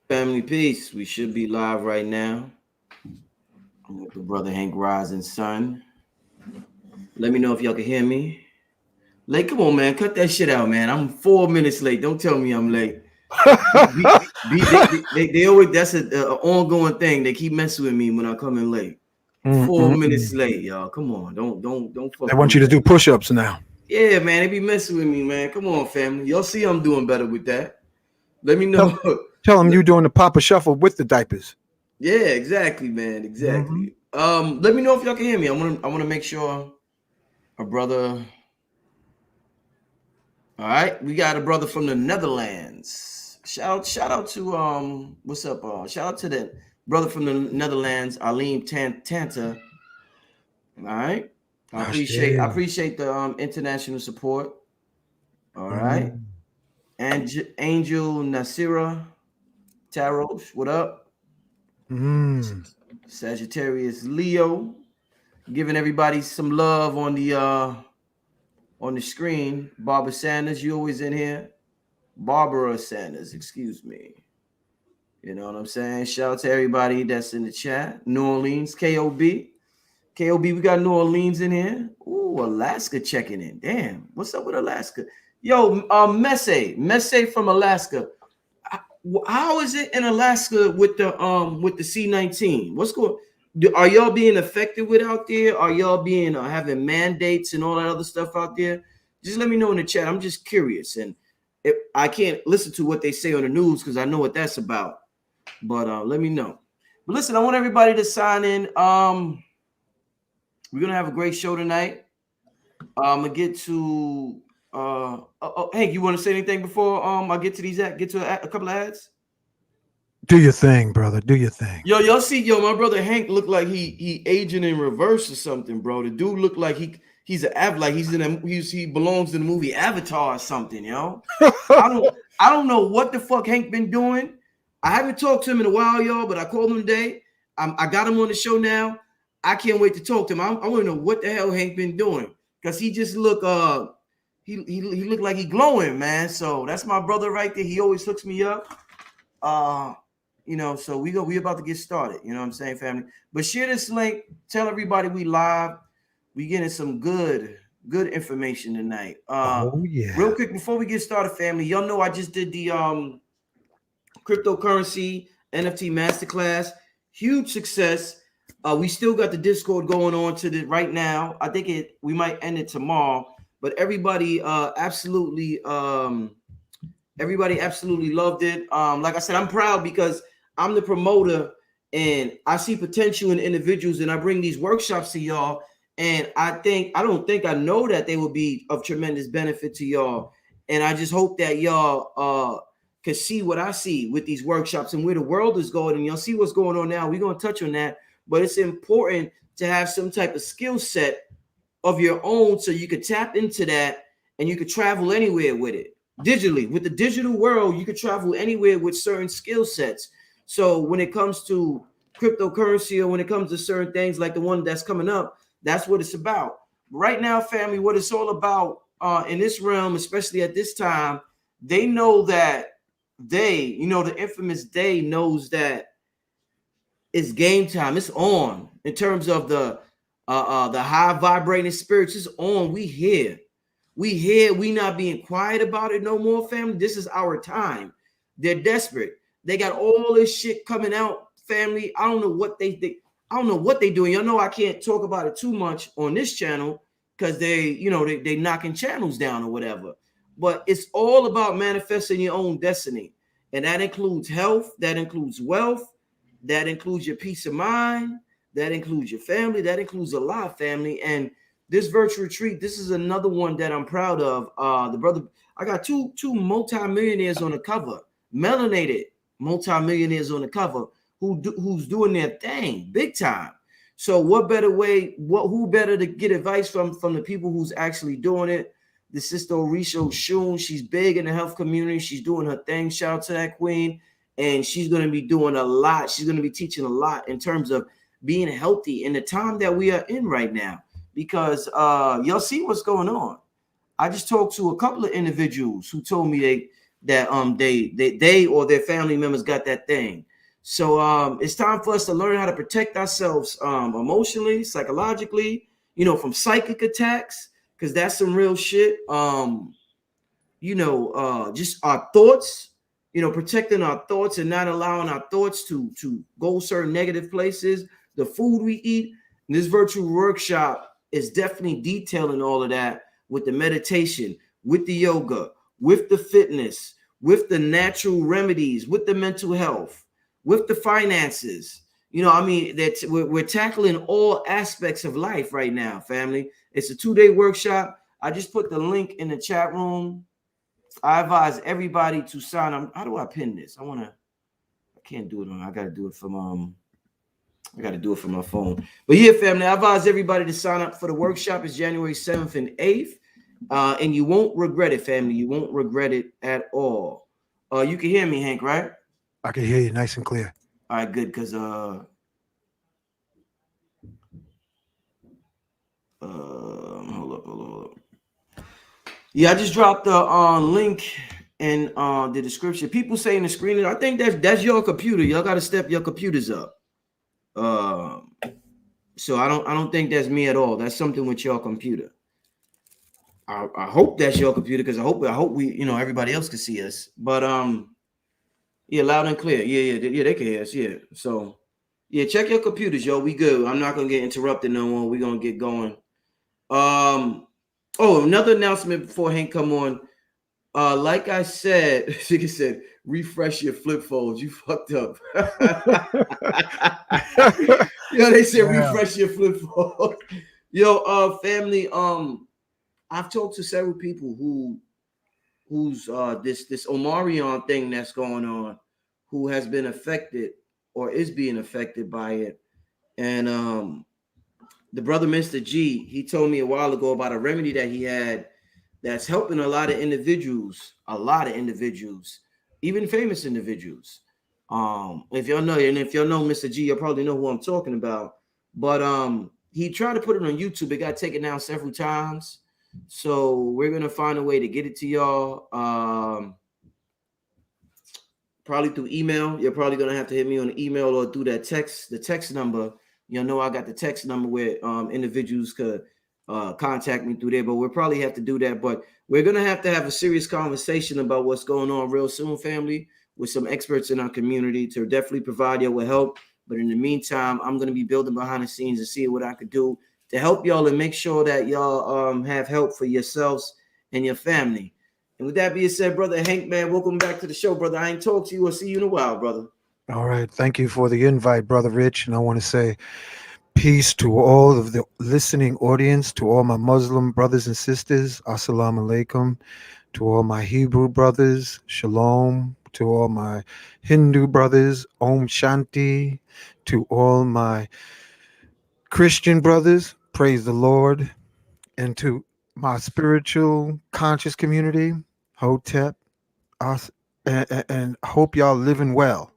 Family peace. We should be live right now. I'm with the brother Hankh Rising Sun. Let me know if y'all can hear me. Like, come on, man, cut that shit out, man. I'm 4 minutes late. Don't tell me I'm late. They always that's a ongoing thing. They keep messing with me when I come in late. 4 minutes late, y'all. Come on, don't They fuck with want me. you to do push-ups now. Yeah, man, they be messing with me, man. Come on, family. Y'all see I'm doing better with that. Let me Tell, know. tell them you're doing the Papa Shuffle with the diapers. Yeah, exactly, man. Mm-hmm. Exactly. Let me know if y'all can hear me. I wanna make sure a brother. All right, we got a brother from the Netherlands. Shout out to what's up? Shout out to the brother from the Netherlands, Alim Tanta. All right. I Oh, appreciate shit. I appreciate the international support. All right. And Angel Nasira Tarosh, what up? Mm. Sagittarius Leo, giving everybody some love on the screen. Barbara Sanders, you always in here. Barbara Sanders, excuse me. You know what I'm saying? Shout out to everybody that's in the chat. New Orleans, KOB. KOB, we got New Orleans in here. Ooh, Alaska checking in. Damn, what's up with Alaska? Yo, Messe from Alaska. How is it in Alaska with the C-19? What's going? Are y'all being affected with out there? Are y'all being having mandates and all that other stuff out there? Just let me know in the chat. I'm just curious, and if I can't listen to what they say on the news because I know what that's about. But let me know. But listen, I want everybody to sign in. We're gonna have a great show tonight. I'm gonna get to Hank, you want to say anything before I get to a couple of ads? Do your thing, brother. Do your thing. Y'all see, my brother Hank looked like he aging in reverse or something, bro. The dude looked like he's an like he belongs in the movie Avatar or something, yo. I don't know what the fuck Hank been doing. I haven't talked to him in a while, y'all, but I called him today. I got him on the show now. I can't wait to talk to him. I want to know what the hell Hank been doing because he just look he looked like he glowing, man. So that's my brother right there. He always hooks me up. So we about to get started. You know what I'm saying, family? But share this link. Tell everybody we live. We getting some good information tonight. Oh yeah. Real quick before we get started, family, y'all know I just did the cryptocurrency NFT masterclass. Huge success. We still got the Discord going on to the right now. I think we might end it tomorrow, but everybody absolutely loved it. Like I said, I'm proud because I'm the promoter and I see potential in individuals and I bring these workshops to y'all. And I know that they will be of tremendous benefit to y'all. And I just hope that y'all can see what I see with these workshops and where the world is going. And y'all see what's going on now. We're going to touch on that. But it's important to have some type of skill set of your own so you could tap into that and you could travel anywhere with it. Digitally, with the digital world, you could travel anywhere with certain skill sets. So when it comes to cryptocurrency or when it comes to certain things like the one that's coming up, that's what it's about. Right now, family, what it's all about in this realm, especially at this time, they know that the infamous day knows that it's game time. It's on in terms of the high vibrating spirits. It's on. We here. We not being quiet about it no more, family. This is our time. They're desperate. They got all this shit coming out, family. I don't know what they think. I don't know what they doing. Y'all know I can't talk about it too much on this channel because they knocking channels down or whatever. But it's all about manifesting your own destiny. And that includes health, that includes wealth, that includes your peace of mind, that includes your family, that includes a lot of family. And this virtual retreat, this is another one that I'm proud of. The brother, I got two multimillionaires on the cover, melanated multimillionaires on the cover who's doing their thing big time. So what better way? Who better to get advice from the people who's actually doing it? The sister Orisha Shun, she's big in the health community. She's doing her thing. Shout out to that queen, and she's going to be doing a lot. She's going to be teaching a lot in terms of being healthy in the time that we are in right now. Because y'all see what's going on. I just talked to a couple of individuals who told me that they or their family members got that thing. So it's time for us to learn how to protect ourselves emotionally, psychologically, from psychic attacks, because that's some real shit. Just our thoughts, protecting our thoughts and not allowing our thoughts to go certain negative places. The food we eat. This virtual workshop is definitely detailing all of that with the meditation, with the yoga, with the fitness, with the natural remedies, with the mental health, with the finances. We're tackling all aspects of life right now, family. It's a 2-day workshop. I just put the link in the chat room. I advise everybody to sign up. How do I pin this? I can't do it on. I got to do it from I got to do it from my phone. But yeah, family, I advise everybody to sign up for the workshop. It's January 7th and 8th. And you won't regret it, family. You won't regret it at all. You can hear me, Hank, right? I can hear you nice and clear. All right, good. Because hold up. Yeah, I just dropped the link in the description. People say in the screen, I think that's your computer. Y'all got to step your computers up. So I don't think that's me at all. That's something with your computer. I hope that's your computer, because I hope we everybody else can see us. But yeah, loud and clear. Yeah, they can hear us. Yeah. So yeah, check your computers, yo. We good. I'm not gonna get interrupted no more. We're gonna get going. Another announcement before Hank come on. Like I said, she said, refresh your flip phones. You fucked up. They said refresh your flip phone. Family. I've talked to several people who's this Omarion thing that's going on, who has been affected or is being affected by it. And the brother Mr. G, he told me a while ago about a remedy that he had that's helping a lot of individuals, even famous individuals. If y'all know Mr. G, you'll probably know who I'm talking about. But he tried to put it on YouTube. It got taken down several times. So we're gonna find a way to get it to y'all. Probably through email. You're probably gonna have to hit me on the email or through the text number. I got the text number where individuals could contact me through there, but we'll probably have to do that. But we're gonna have to have a serious conversation about what's going on real soon, family, with some experts in our community to definitely provide you with help. But in the meantime, I'm gonna be building behind the scenes and see what I could do to help y'all and make sure that y'all have help for yourselves and your family. And with that being said, brother Hank, man, welcome back to the show, brother. I ain't talked to you or see you in a while, brother. All right. Thank you for the invite, Brother Rich. And I want to say peace to all of the listening audience, to all my Muslim brothers and sisters. Assalamu alaikum. To all my Hebrew brothers, Shalom. To all my Hindu brothers, Om Shanti. To all my Christian brothers, praise the Lord. And to my spiritual conscious community, Hotep, and hope y'all living well.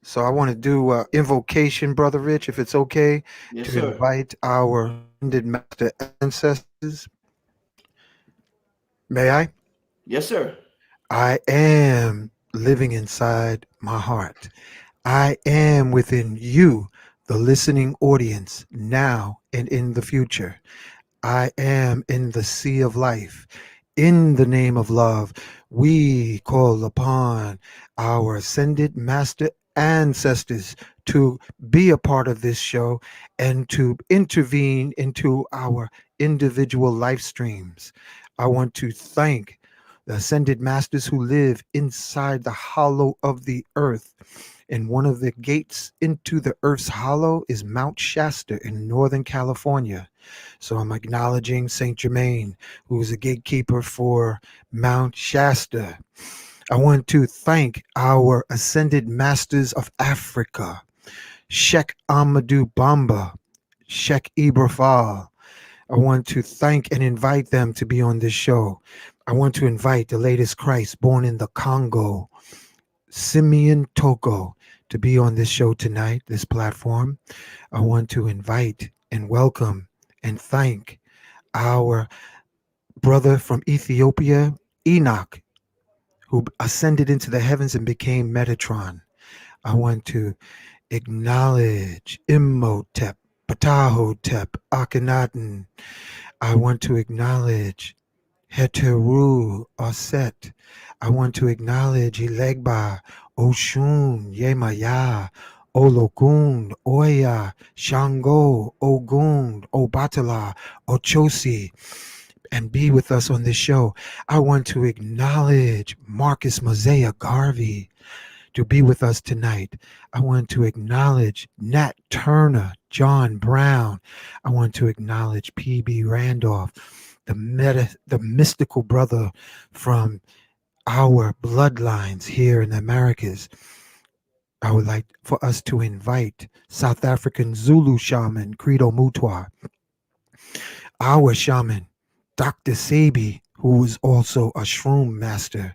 So I want to do invocation, Brother Rich, if it's okay, Yes, to sir. invite our ascended master ancestors. May I? Yes, sir. I am living inside my heart. I am within you, the listening audience, now and in the future. I am in the sea of life. In the name of love, we call upon our ascended master ancestors to be a part of this show and to intervene into our individual life streams. I want to thank the ascended masters who live inside the hollow of the earth. And one of the gates into the earth's hollow is Mount Shasta in Northern California. So I'm acknowledging Saint Germain, who is a gatekeeper for Mount Shasta. I want to thank our ascended masters of Africa, Sheikh Amadou Bamba, Sheikh Ibrahim. I want to thank and invite them to be on this show. I want to invite the latest Christ born in the Congo, Simeon Toko, to be on this show tonight, this platform. I want to invite and welcome and thank our brother from Ethiopia, Enoch, who ascended into the heavens and became Metatron. I want to acknowledge Imhotep, Ptahotep, Akhenaten. I want to acknowledge Heteru Aset. I want to acknowledge Ilegba, Oshun, Yemaya, Olokun, Oya, Shango, Ogun, Obatala, Ochosi, and be with us on this show. I want to acknowledge Marcus Mosiah Garvey to be with us tonight. I want to acknowledge Nat Turner, John Brown. I want to acknowledge P.B. Randolph, the mystical brother from our bloodlines here in the Americas. I would like for us to invite South African Zulu shaman Credo Mutwa, our shaman, Dr. Sabi, who is also a shroom master.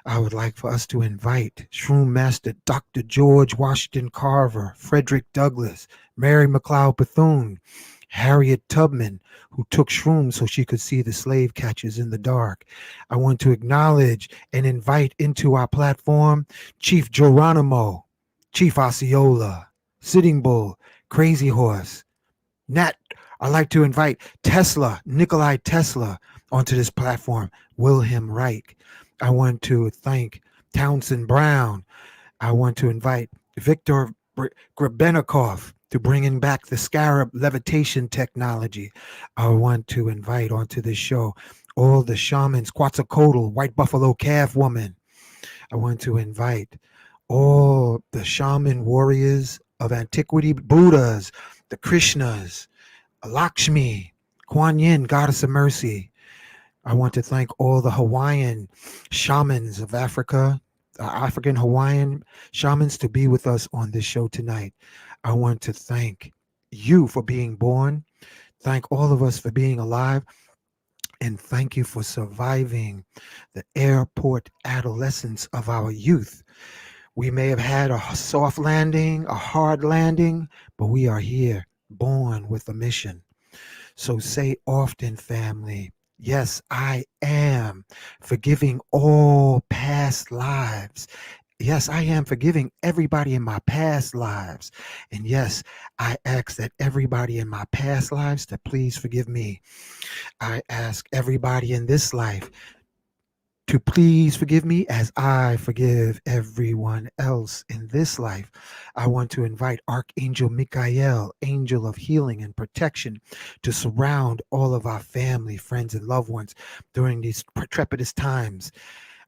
I would like for us to invite Shroom Master Dr. George Washington Carver, Frederick Douglass, Mary McLeod Bethune, Harriet Tubman, who took shrooms so she could see the slave catchers in the dark. I want to acknowledge and invite into our platform Chief Geronimo, Chief Osceola, Sitting Bull, Crazy Horse, Nat. I'd like to invite Tesla, Nikolai Tesla, onto this platform, Wilhelm Reich. I want to thank Townsend Brown. I want to invite Viktor Grebennikov to bringing back the scarab levitation technology. I want to invite onto this show all the shamans, Quetzalcoatl, White Buffalo Calf Woman. I want to invite all the shaman warriors of antiquity, Buddhas, the Krishnas, Lakshmi, Kuan Yin, Goddess of Mercy. I want to thank all the Hawaiian shamans of Africa, African Hawaiian shamans to be with us on this show tonight. I want to thank you for being born. Thank all of us for being alive. And thank you for surviving the airport adolescence of our youth. We may have had a soft landing, a hard landing, but we are here, born with a mission. So say often, family, yes, I am forgiving all past lives. Yes, I am forgiving everybody in my past lives. And yes, I ask that everybody in my past lives to please forgive me. I ask everybody in this life to please forgive me as I forgive everyone else in this life. I want to invite Archangel Mikhail, angel of healing and protection, to surround all of our family, friends, and loved ones during these trepidous times.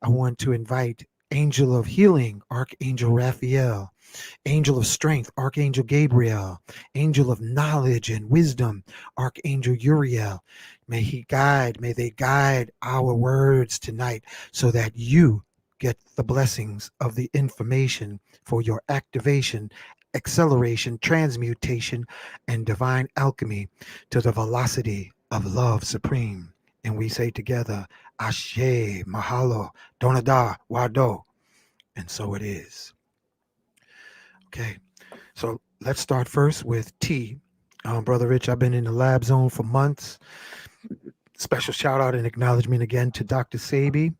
I want to invite Angel of Healing, Archangel Raphael, Angel of Strength, Archangel Gabriel, Angel of Knowledge and Wisdom, Archangel Uriel. May they guide our words tonight so that you get the blessings of the information for your activation, acceleration, transmutation, and divine alchemy to the velocity of love supreme. And we say together, Ashe, Mahalo, Donada, Wado. And so it is. Okay, so let's start first with T. Brother Rich, I've been in the lab zone for months. Special shout out and acknowledgement again to Dr. Sabi.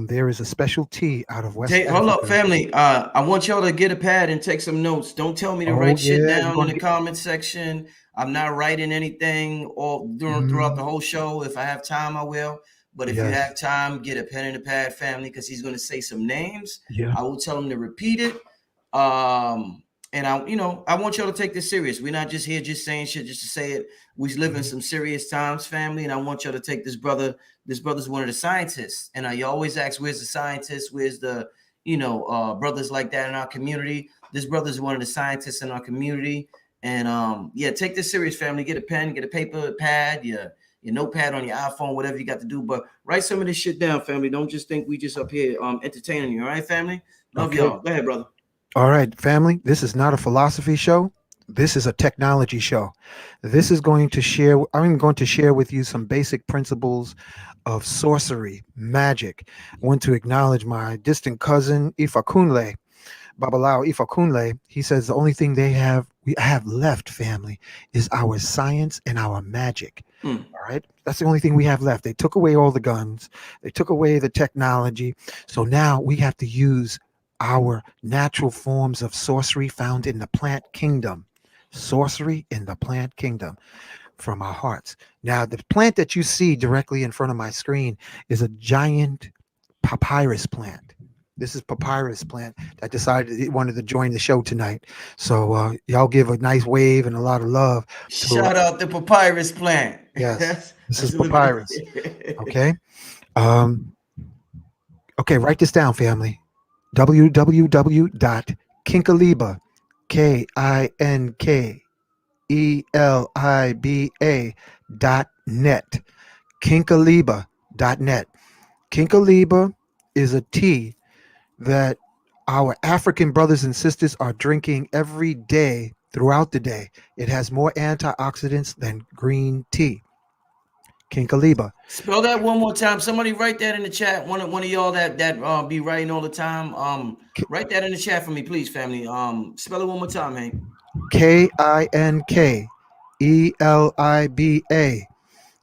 There is a special tea out of West Hold up, Africa. family. I want y'all to get a pad and take some notes. Don't tell me to write shit down in the comment section. I'm not writing anything all throughout the whole show. If I have time, I will. But if you have time, get a pen and a pad, family, because he's going to say some names. Yeah. I will tell him to repeat it. And I want y'all to take this serious. We're not just here just saying shit just to say it. We live in some serious times, family, and I want y'all to take this brother. This brother's one of the scientists, and I always ask, "Where's the scientists? Where's the brothers like that in our community?" This brother's one of the scientists in our community, and take this serious, family. Get a pen, get a paper pad, your notepad on your iPhone, whatever you got to do, but write some of this shit down, family. Don't just think we just up here entertaining you. All right, family. Love y'all. Go ahead, brother. All right, family, this is not a philosophy show. This is a technology show. I'm going to share with you some basic principles of sorcery, magic. I want to acknowledge my distant cousin, Ifakunle, Babalao Ifakunle, he says the only thing we have left, family, is our science and our magic. Mm. All right. That's the only thing we have left. They took away all the guns. They took away the technology. So now we have to use our natural forms of sorcery found in the plant kingdom. Sorcery in the plant kingdom from our hearts. Now, the plant that you see directly in front of my screen is a giant papyrus plant. This is Papyrus Plant that decided it wanted to join the show tonight. So y'all give a nice wave and a lot of love to Shout out the Papyrus Plant. yes, this is That's a little Papyrus. bit. Okay. Um, okay, write this down, family. www.kinkaliba, KINKELIBA.net. Kinkaliba.net. Kinkaliba is a tea that our African brothers and sisters are drinking every day throughout the day. It has more antioxidants than green tea. Kinkaliba. Spell that one more time. Somebody write that in the chat. One of y'all that be writing all the time. Write that in the chat for me, please, family. Spell it one more time, Hank. KINKELIBA.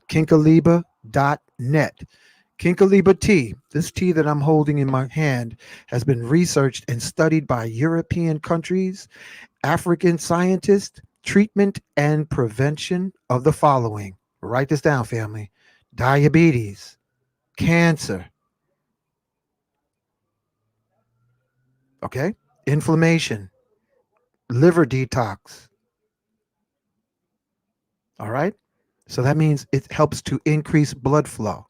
Kinkaliba.net. Kinkaliba tea, this tea that I'm holding in my hand, has been researched and studied by European countries, African scientists, treatment and prevention of the following. Write this down, family. Diabetes, cancer, okay? Inflammation, liver detox. All right? So that means it helps to increase blood flow.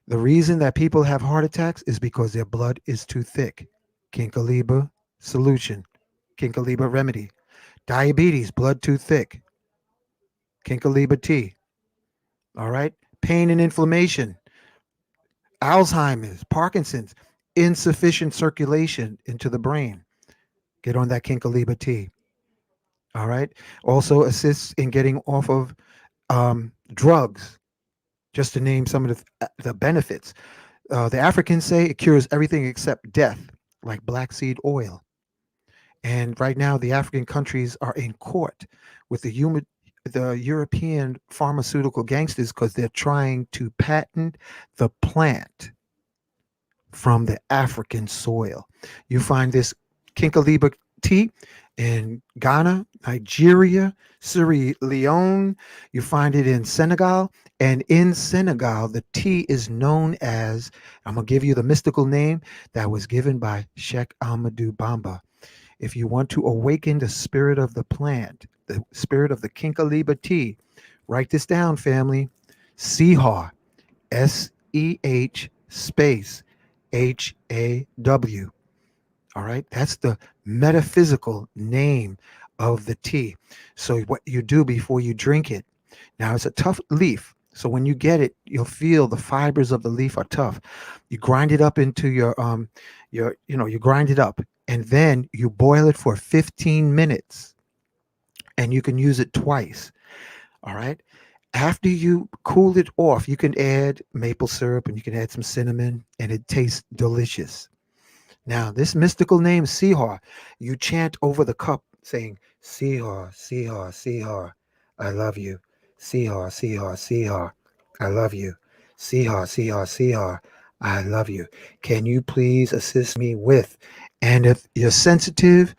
The reason that people have heart attacks is because their blood is too thick. Kinkaliba solution, Kinkaliba remedy. Diabetes, blood too thick. Kinkaliba tea. All right? Pain and inflammation, Alzheimer's, Parkinson's, insufficient circulation into the brain. Get on that Kinkaliba tea. All right? Also assists in getting off of drugs, just to name some of the benefits. The Africans say it cures everything except death, like black seed oil. And right now, the African countries are in court with the European pharmaceutical gangsters because they're trying to patent the plant from the African soil. You find this Kinkaliba tea in Ghana, Nigeria, Sierra Leone. You find it in Senegal. And in Senegal, the tea is known as, I'm going to give you the mystical name that was given by Sheikh Ahmadou Bamba. If you want to awaken the spirit of the plant, the spirit of the Kinkaliba tea, write this down, family. Sehar, SEH space HAW. All right, that's the metaphysical name of the tea. So what you do before you drink it. Now it's a tough leaf. So when you get it, you'll feel the fibers of the leaf are tough. You grind it up into you grind it up, and then you boil it for 15 minutes, and you can use it twice. All right. After you cool it off, you can add maple syrup and you can add some cinnamon, and it tastes delicious. Now, this mystical name, Sehar, you chant over the cup saying, Sehar, Sehar, Sehar, I love you. Sehar, Sehar, Sehar, I love you. Sehar, Sehar, Sehar, I love you. Can you please assist me with? And if you're sensitive,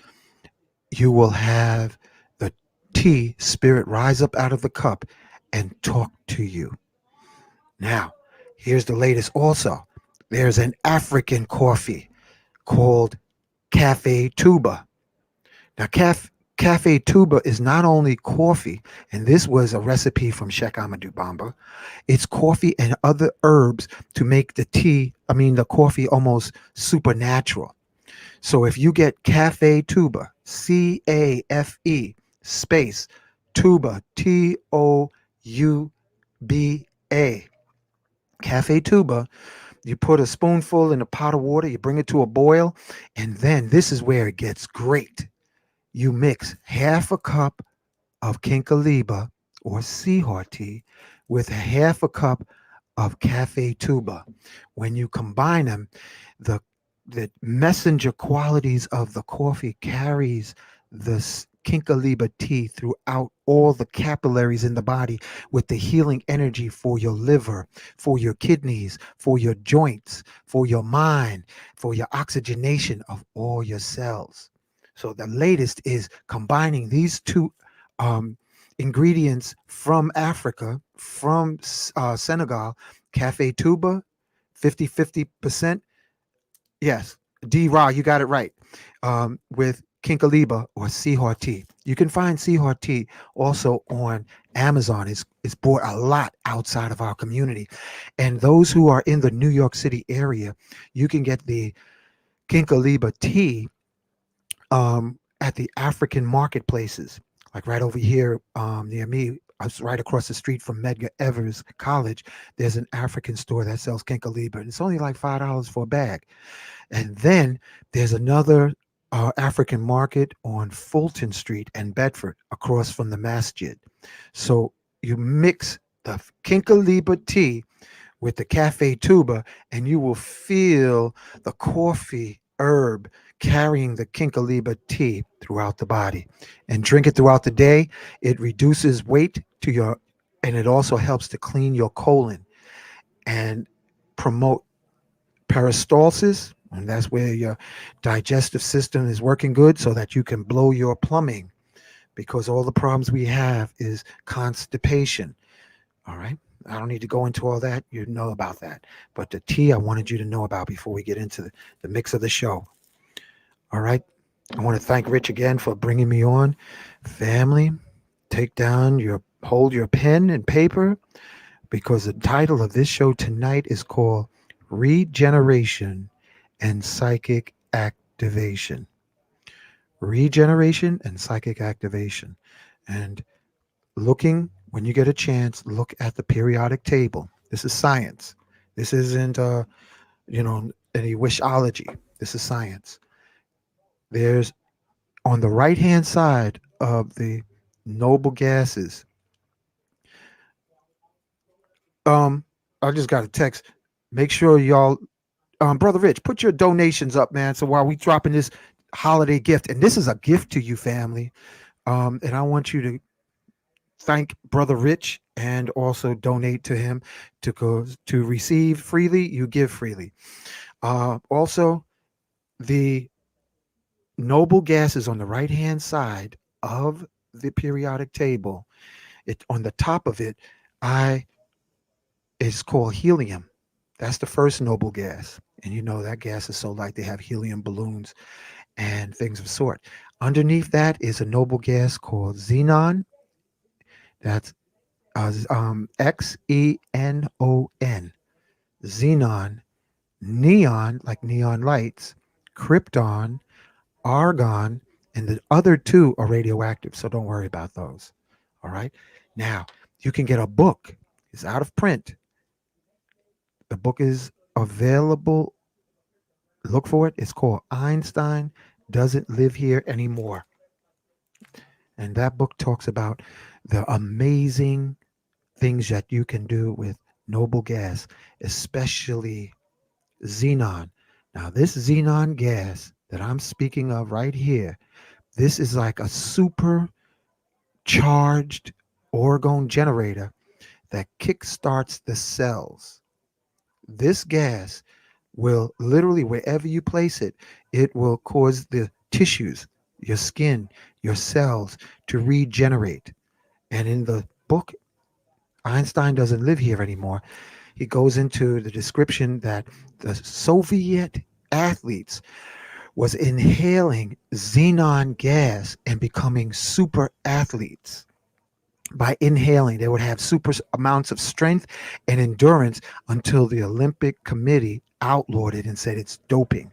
you will have the tea spirit rise up out of the cup and talk to you. Now, here's the latest also. There's an African coffee called Cafe Tuba. Now, Cafe Tuba is not only coffee, and this was a recipe from Sheikh Ahmadou Bamba. It's coffee and other herbs to make the coffee almost supernatural. So if you get Cafe Tuba, CAFE space Tuba, TOUBA, Cafe Tuba, you put a spoonful in a pot of water, you bring it to a boil, and then this is where it gets great. You mix half a cup of Kinkaliba or Sehar tea with half a cup of Cafe Tuba. When you combine them, the the messenger qualities of the coffee carries the Kinkaliba tea throughout all the capillaries in the body with the healing energy for your liver, for your kidneys, for your joints, for your mind, for your oxygenation of all your cells. So the latest is combining these two um, ingredients from Africa, from Senegal, cafe tuba, 50-50%. Yes, D. Ra, you got it right. With Kinkaliba or Seahor tea. You can find Seahor tea also on Amazon. It's bought a lot outside of our community. And those who are in the New York City area, you can get the Kinkaliba tea at the African marketplaces, like right over here near me. I was right across the street from Medgar Evers College. There's an African store that sells Kinkaliba, and it's only like $5 for a bag. And then there's another African market on Fulton Street and Bedford across from the masjid. So you mix the Kinkaliba tea with the cafe tuba, and you will feel the coffee herb carrying the Kinkaliba tea throughout the body. And drink it throughout the day. It reduces weight to your, and it also helps to clean your colon and promote peristalsis, and that's where your digestive system is working good so that you can blow your plumbing, because all the problems we have is constipation. All right. I don't need to go into all that. You know about that. But the tea I wanted you to know about before we get into the mix of the show. All right. I want to thank Rich again for bringing me on. Family, hold your pen and paper, because the title of this show tonight is called Regeneration and Psychic Activation. Regeneration and Psychic Activation. And when you get a chance, look at the periodic table. This is science. This isn't, any wishology. This is science. There's on the right hand side of the noble gases. I just got a text. Make sure y'all, Brother Rich, put your donations up, man. So while we dropping this holiday gift, and this is a gift to you, family, and I want you to thank Brother Rich and also donate to him to receive freely. You give freely. Also, the noble gases on the right hand side of the periodic table. It on the top of it, I is called helium. That's the first noble gas. And you know that gas is so light they have helium balloons and things of sort. Underneath that is a noble gas called xenon. That's Xenon. Xenon, neon, like neon lights, krypton, argon, and the other two are radioactive. So don't worry about those. All right. Now, you can get a book. It's out of print. The book is available. Look for it. It's called Einstein Doesn't Live Here Anymore. And that book talks about the amazing things that you can do with noble gas, especially xenon. Now, this xenon gas that I'm speaking of right here, this is like a super charged orgone generator that kickstarts the cells. This gas will literally, wherever you place it, it will cause the tissues, your skin, your cells to regenerate. And in the book, Einstein Doesn't Live Here Anymore, he goes into the description that the Soviet athletes was inhaling xenon gas and becoming super athletes. By inhaling, they would have super amounts of strength and endurance until the Olympic Committee outlawed it and said it's doping.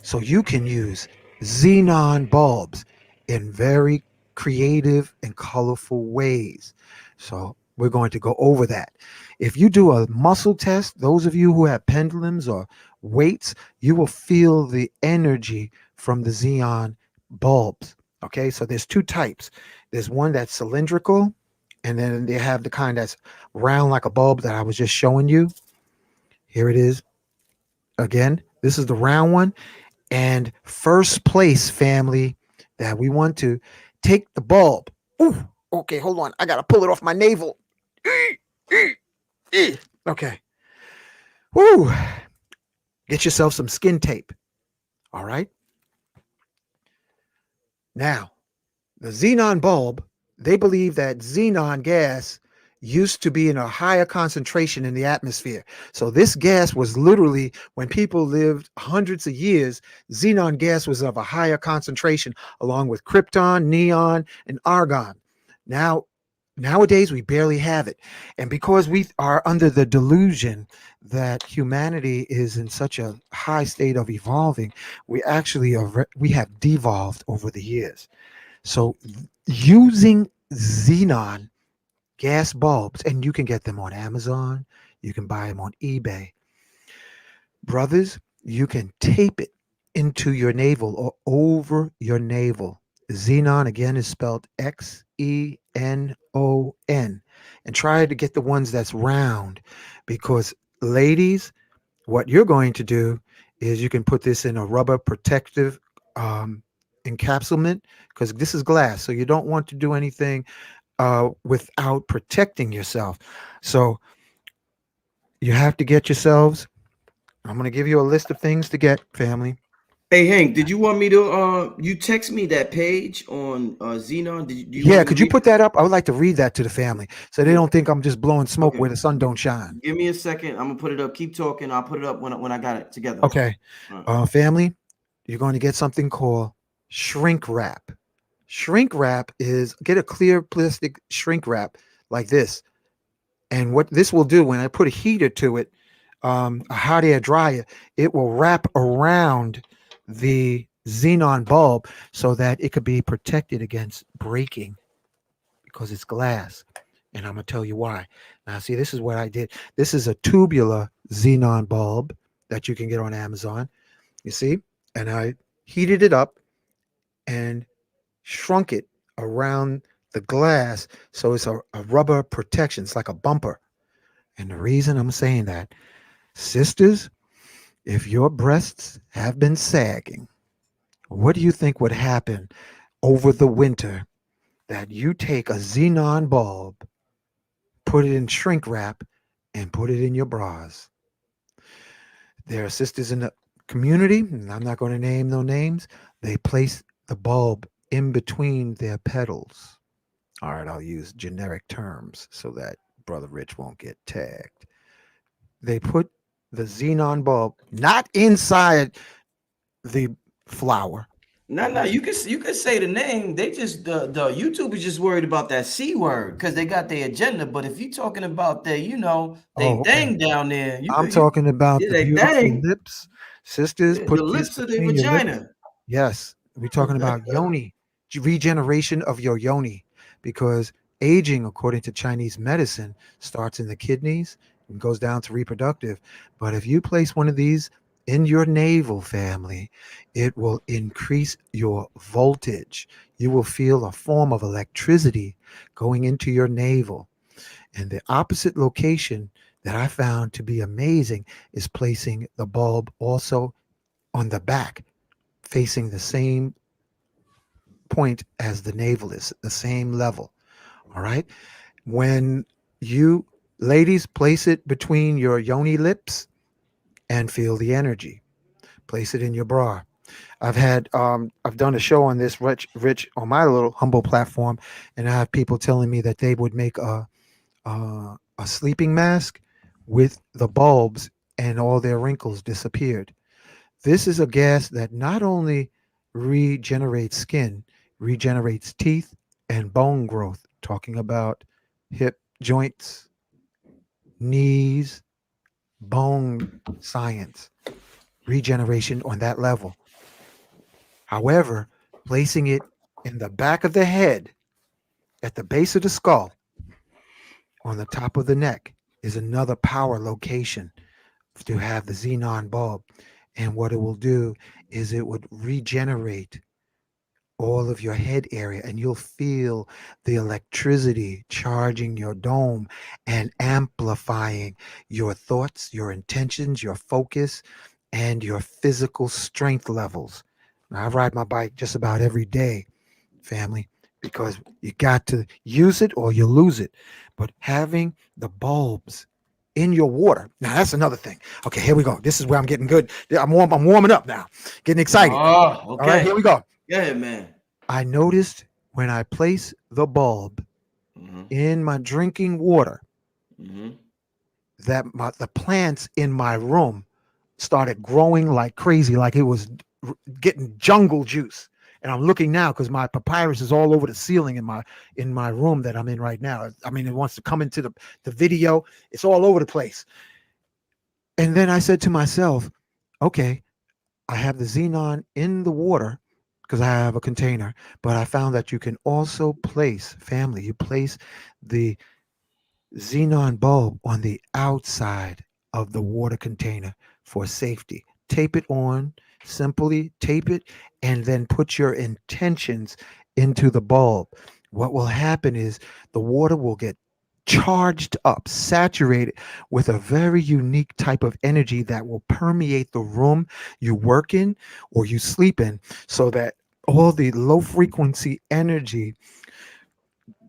So you can use xenon bulbs in very creative and colorful ways. So we're going to go over that. If you do a muscle test, those of you who have pendulums or weights, you will feel the energy from the xenon bulbs. Okay, so there's two types. There's one that's cylindrical, and then they have the kind that's round like a bulb that I was just showing you. Here it is. Again, This is the round one. And first place, family, that we want to take the bulb. Ooh, okay, hold on. I got to pull it off my navel. Okay. Woo. Get yourself some skin tape. All right. Now, the xenon bulb, they believe that xenon gas used to be in a higher concentration in the atmosphere. So this gas was literally, when people lived hundreds of years, xenon gas was of a higher concentration along with krypton, neon, and argon. Now, nowadays we barely have it. And because we are under the delusion that humanity is in such a high state of evolving, we actually are, we have devolved over the years. So using xenon gas bulbs, and you can get them on Amazon, you can buy them on eBay. Brothers, you can tape it into your navel or over your navel. Xenon again is spelled Xenon. And try to get the ones that's round, because ladies, what you're going to do is you can put this in a rubber protective um, encapsulament, because this is glass. So you don't want to do anything without protecting yourself. So you have to get yourselves. I'm going to give you a list of things to get, family. Hey Hank, did you want me to you text me that page on Xenon? Do you want Yeah, me to could you read put that up? I would like to read that to the family so they it? don't think I'm just blowing smoke Okay. where the sun don't shine. Give me a second. I'm gonna put it up. Keep talking. I'll put it up when I got it together. Okay. All right. Family, you're going to get something called shrink wrap. Shrink wrap is, get a clear plastic shrink wrap like this. And what this will do, when I put a heater to it, a hot air dryer, it will wrap around the xenon bulb so that it could be protected against breaking, because it's glass. And I'm going to tell you why. Now, see, this is what I did. This is a tubular xenon bulb that you can get on Amazon. You see? And I heated it up and shrunk it around the glass so it's a rubber protection. It's like a bumper. And the reason I'm saying that, sisters, if your breasts have been sagging, what do you think would happen over the winter that you take a xenon bulb, put it in shrink wrap, and put it in your bras? There are sisters in the community, and I'm not going to name no names, they place the bulb in between their petals. All right, I'll use generic terms so that Brother Rich won't get tagged. They put the xenon bulb not inside the flower. No, you can say the name. They just the YouTube is just worried about that C word because they got their agenda. But if you're talking about their, they Oh, okay. thing down there, I'm talking about yeah, the they beautiful thing, lips. Sisters, the put this lips of the between your lips. vagina. Yes, we're talking about yoni, regeneration of your yoni, because aging, according to Chinese medicine, starts in the kidneys and goes down to reproductive. But if you place one of these in your navel, family, it will increase your voltage. You will feel a form of electricity going into your navel. And the opposite location that I found to be amazing is placing the bulb also on the back, facing the same point as the navel is, the same level. All right. When you ladies place it between your yoni lips and feel the energy, place it in your bra. I've done a show on this, rich on my little humble platform, and I have people telling me that they would make a sleeping mask with the bulbs, and all their wrinkles disappeared. This is a gas that not only regenerates skin, regenerates teeth and bone growth, talking about hip joints, knees, bone science, regeneration on that level. However, placing it in the back of the head, at the base of the skull, on the top of the neck, is another power location to have the xenon bulb. And what it will do is it would regenerate all of your head area, and you'll feel the electricity charging your dome and amplifying your thoughts, your intentions, your focus, and your physical strength levels. Now, I ride my bike just about every day, family, because you got to use it or you lose it. But having the bulbs in your water. Now that's another thing. Okay, here we go. This is where I'm getting good. I'm warming up now. Getting excited. Oh, All right, here okay. we go. Yeah, man. I noticed when I place the bulb Mm-hmm. in my drinking water Mm-hmm. that the plants in my room started growing like crazy, like it was getting jungle juice. And I'm looking now because my papyrus is all over the ceiling in my room that I'm in right now. I mean, it wants to come into the video. It's all over the place. And then I said to myself, okay, I have the xenon in the water because I have a container, but I found that you can also place family. You place the xenon bulb on the outside of the water container for safety. Tape it on, simply tape it, and then put your intentions into the bulb. What will happen is the water will get charged up, saturated with a very unique type of energy that will permeate the room you work in or you sleep in, so that all the low frequency energy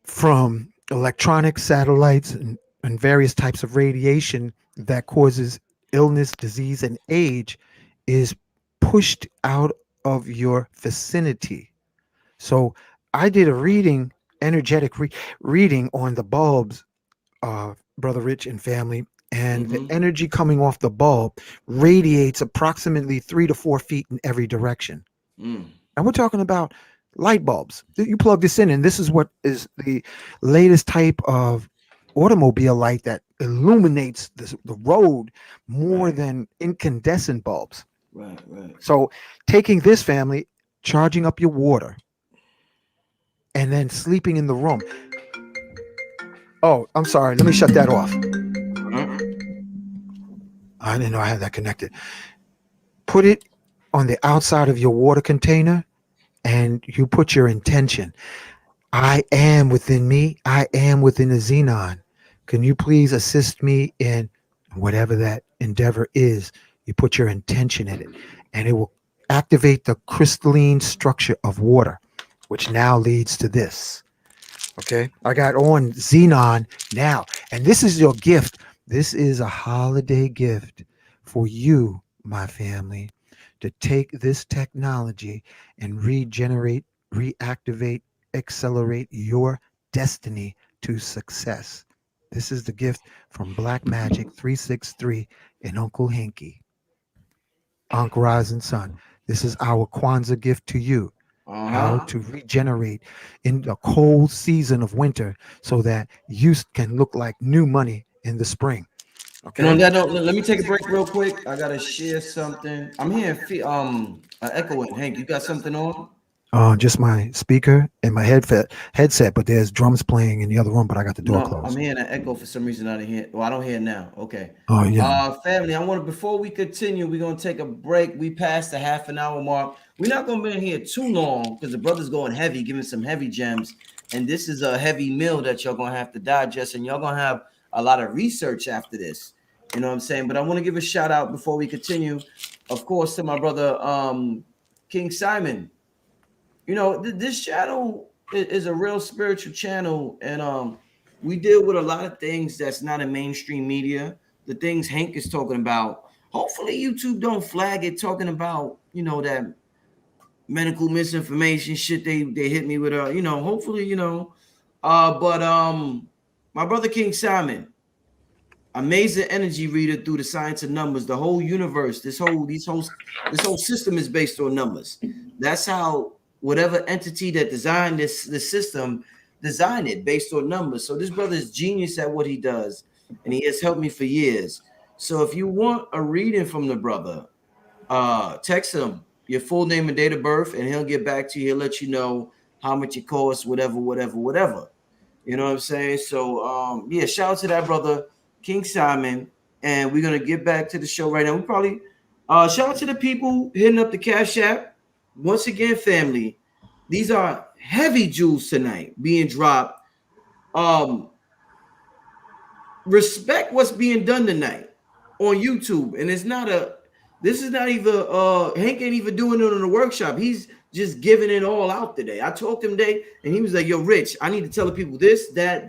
from electronic satellites and various types of radiation that causes illness, disease, and age is pushed out of your vicinity. So I did a reading, energetic reading on the bulbs, Brother Rich and family, and the Mm-hmm. energy coming off the bulb radiates approximately 3 to 4 feet in every direction. Mm. And we're talking about light bulbs. You plug this in, and this is what is the latest type of automobile light that illuminates the road more Right. than incandescent bulbs. Right. Right. So, taking this family, charging up your water, and then sleeping in the room. Oh, I'm sorry. Let me shut that off. Uh-huh. I didn't know I had that connected. Put it on the outside of your water container, and you put your intention. I am within me. I am within the Xenon. Can you please assist me in whatever that endeavor is? You put your intention in it, and it will activate the crystalline structure of water, which now leads to this. Okay. I got on Xenon now, and this is your gift. This is a holiday gift for you, my family, to take this technology and regenerate, reactivate, accelerate your destiny to success. This is the gift from Black Magic 363 and Uncle Hanky, Ankh Rising Sun. This is our Kwanzaa gift to you, how Uh-huh. to regenerate in the cold season of winter so that you can look like new money in the spring. And Okay. on that note, let me take a break real quick. I gotta share something. I'm hearing an echoing. Hank, you got something on? Just my speaker and my headset, but there's drums playing in the other room, but I got the door No, I'm closed. hearing an echo for some reason. I didn't hear. Well, I don't hear it now. Okay. Oh yeah. Family, I want to before we continue, we're gonna take a break. We passed the half an hour mark. We're not gonna be in here too long because the brother's going heavy, giving some heavy gems, and this is a heavy meal that y'all gonna have to digest, and y'all gonna have a lot of research after this. You know what I'm saying? But I want to give a shout out before we continue, of course, to my brother King Simon. You know, this channel is a real spiritual channel, and we deal with a lot of things that's not in mainstream media. The things Hank is talking about. Hopefully, YouTube don't flag it talking about that medical misinformation shit. They hit me with hopefully but my brother King Simon, amazing energy reader through the science of numbers. The whole universe, this whole system is based on numbers. That's how whatever entity that designed this system designed it based on numbers. So this brother is genius at what he does, and he has helped me for years. So if you want a reading from the brother, text him your full name and date of birth, and he'll get back to you. He'll let you know how much it costs, whatever, whatever, whatever. You know what I'm saying? So yeah, shout out to that brother, King Simon. And we're gonna get back to the show right now. We probably shout out to the people hitting up the Cash App. Once again, family, these are heavy jewels tonight being dropped. Um, respect what's being done tonight on YouTube. And it's not This is not even Hank ain't even doing it in the workshop. He's just giving it all out today. I talked to him today and he was like, yo, Rich, I need to tell the people this, that.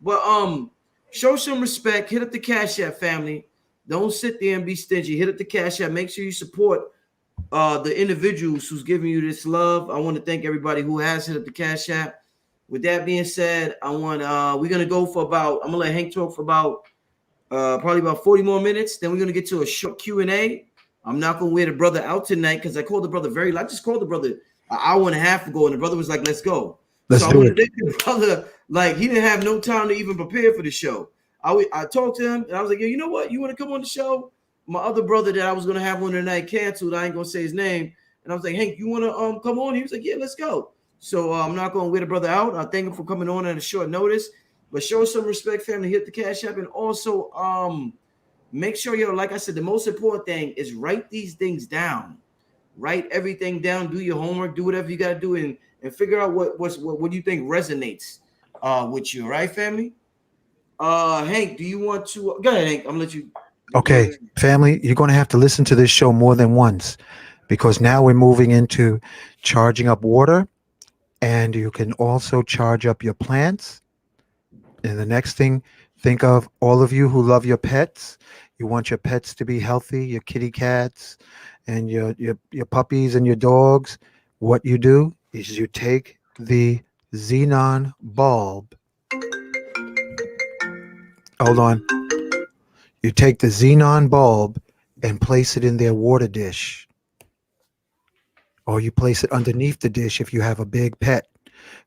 But show some respect, hit up the Cash App family. Don't sit there and be stingy. Hit up the Cash App. Make sure you support the individuals who's giving you this love. I want to thank everybody who has hit up the Cash App. With that being said, we're gonna go for about, I'm gonna let Hank talk for about probably about 40 more minutes. Then we're gonna get to a short Q&A. I'm not gonna wear the brother out tonight because I called the brother I just called the brother an hour and a half ago, and the brother was like, "Let's go." Let's So I do want it. to thank the brother. Like he didn't have no time to even prepare for the show. I talked to him and I was like, "Yo, you know what? You want to come on the show?" My other brother that I was gonna have on tonight canceled. I ain't gonna say his name. And I was like, "Hank, you wanna come on?" He was like, "Yeah, let's go." So I'm not gonna wear the brother out. I thank him for coming on at a short notice. But show some respect, family. Hit the Cash App, and also make sure, like I said, the most important thing is write these things down. Write everything down. Do your homework. Do whatever you got to do, and figure out what you think resonates with you. Right, family? Hank, do you want to go ahead, Hank? I'm gonna let you go Okay, ahead. family, you're going to have to listen to this show more than once because now we're moving into charging up water, and you can also charge up your plants. And the next thing, think of all of you who love your pets. You want your pets to be healthy, your kitty cats and your puppies and your dogs. What you do is you take the xenon bulb. Hold on. You take the xenon bulb and place it in their water dish, or you place it underneath the dish if you have a big pet.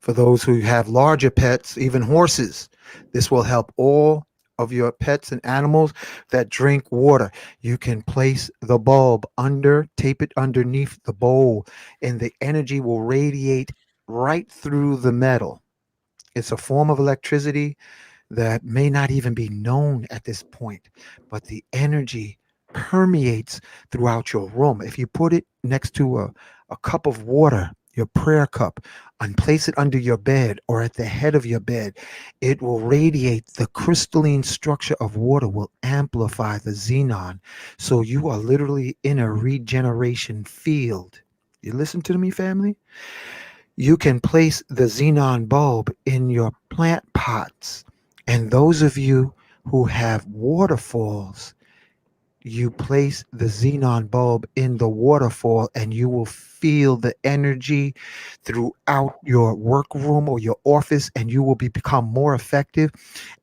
For those who have larger pets, even horses, this will help all of your pets and animals that drink water. You can place the bulb under, tape it underneath the bowl, and the energy will radiate right through the metal. It's a form of electricity that may not even be known at this point, but the energy permeates throughout your room. If you put it next to a cup of water, your prayer cup, and place it under your bed or at the head of your bed, it will radiate. The crystalline structure of water will amplify the xenon. So you are literally in a regeneration field. You listen to me, family? You can place the xenon bulb in your plant pots. And those of you who have waterfalls, you place the xenon bulb in the waterfall and you will feel the energy throughout your workroom or your office, and you will become more effective.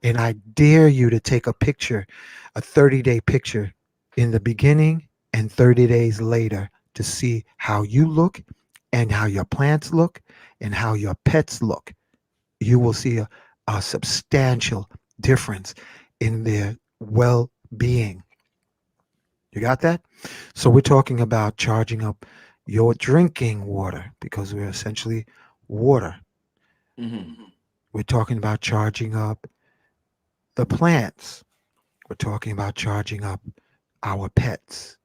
And I dare you to take a picture, a 30-day picture in the beginning and 30 days later to see how you look and how your plants look and how your pets look. You will see a substantial difference in their well-being. You got that? So we're talking about charging up your drinking water because we're essentially water. Mm-hmm. We're talking about charging up the plants. We're talking about charging up our pets.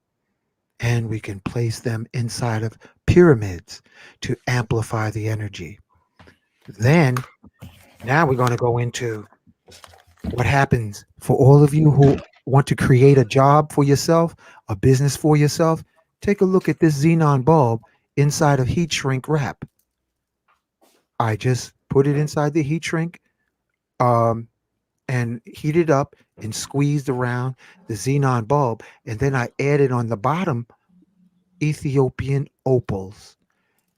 And we can place them inside of pyramids to amplify the energy. Then, now we're going to go into what happens for all of you who want to create a job for yourself, a business for yourself. Take a look at this xenon bulb inside of heat shrink wrap. I just put it inside the heat shrink um, and heated up and squeezed around the xenon bulb. And then I added on the bottom Ethiopian opals.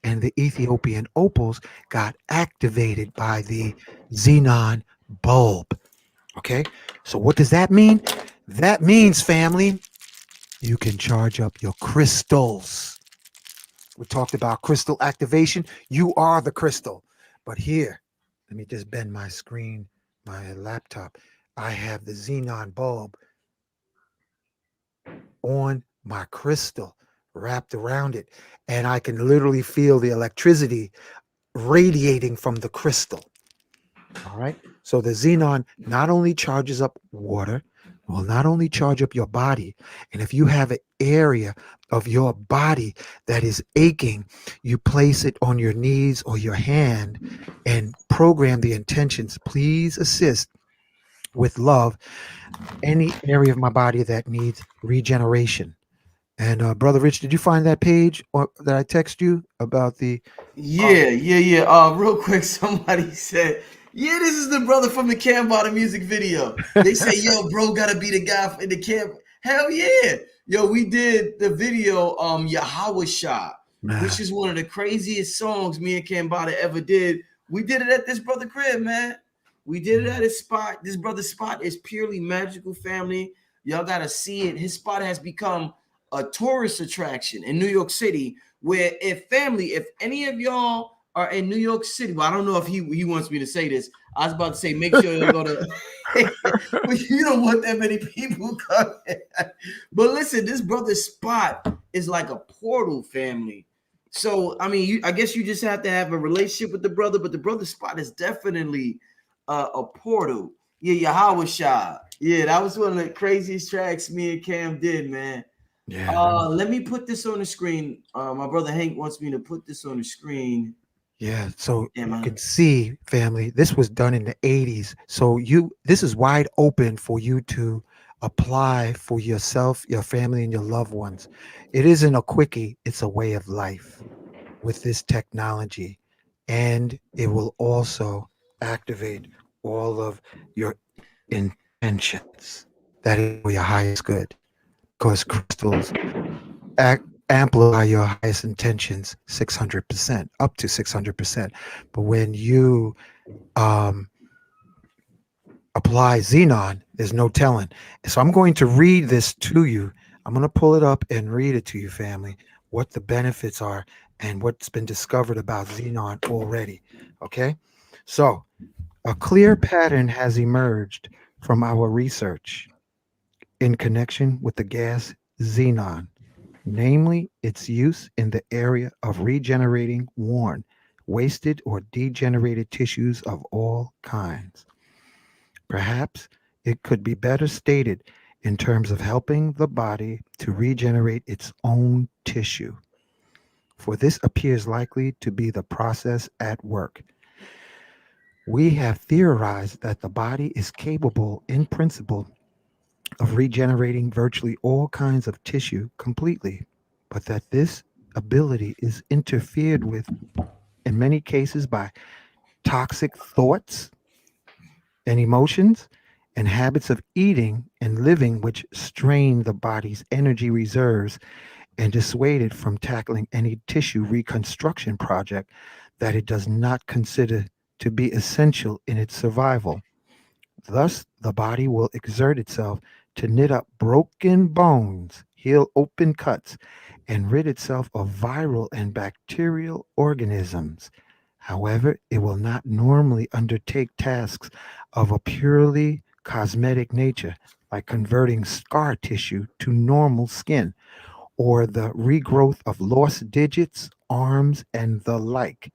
And the Ethiopian opals got activated by the xenon bulb. Okay, so what does that mean? That means, family, you can charge up your crystals. We talked about crystal activation. You are the crystal. But here, let me just bend my screen, my laptop. I have the xenon bulb on my crystal wrapped around it, and I can literally feel the electricity radiating from the crystal. All right. So the xenon not only charges up water, will not only charge up your body, and if you have an area of your body that is aching, you place it on your knees or your hand and program the intentions. Please assist with love any area of my body that needs regeneration. And Brother Rich, did you find that page or that I text you about the uh, Yeah. Real quick, somebody said, "Yeah, this is the brother from the Camp Bottom music video." They say, "Yo, bro, gotta be the guy in the camp." Hell yeah, yo, we did the video, Yahweh Shah, which nah, is one of the craziest songs me and Cambada ever did. We did it at this brother crib, man. We did it at his spot. This brother's spot is purely magical, family. Y'all gotta see it. His spot has become a tourist attraction in New York City where if any of y'all are in New York City, well, I don't know if he wants me to say this. I was about to say make sure you go to but you don't want that many people coming. But listen, this brother's spot is like a portal, family. So I mean, I guess you just have to have a relationship with the brother, but the brother's spot is definitely a portal. Yeah, Yahweh Shah. Yeah, that was one of the craziest tracks me and Cam did, man. yeah, that was- Let me put this on the screen. My brother Hank wants me to put this on the screen. yeah. So Yeah, you man. can see, family, this was done in the 80s. So this is wide open for you to apply for yourself, your family, and your loved ones. It isn't a quickie, it's a way of life with this technology. And it will also activate all of your intentions. That is for your highest good. Because crystals amplify your highest intentions 600%, up to 600%. But when you um, apply xenon, there's no telling. So I'm going to read this to you. I'm going to pull it up and read it to you, family, what the benefits are and what's been discovered about xenon already. Okay. So a clear pattern has emerged from our research in connection with the gas xenon, namely its use in the area of regenerating worn, wasted, or degenerated tissues of all kinds. Perhaps it could be better stated in terms of helping the body to regenerate its own tissue, for this appears likely to be the process at work. We have theorized that the body is capable, in principle, of regenerating virtually all kinds of tissue completely, but that this ability is interfered with in many cases by toxic thoughts and emotions and habits of eating and living which strain the body's energy reserves and dissuade it from tackling any tissue reconstruction project that it does not consider to be essential in its survival. Thus, the body will exert itself to knit up broken bones, heal open cuts, and rid itself of viral and bacterial organisms. However, it will not normally undertake tasks of a purely cosmetic nature, like converting scar tissue to normal skin, or the regrowth of lost digits, arms, and the like.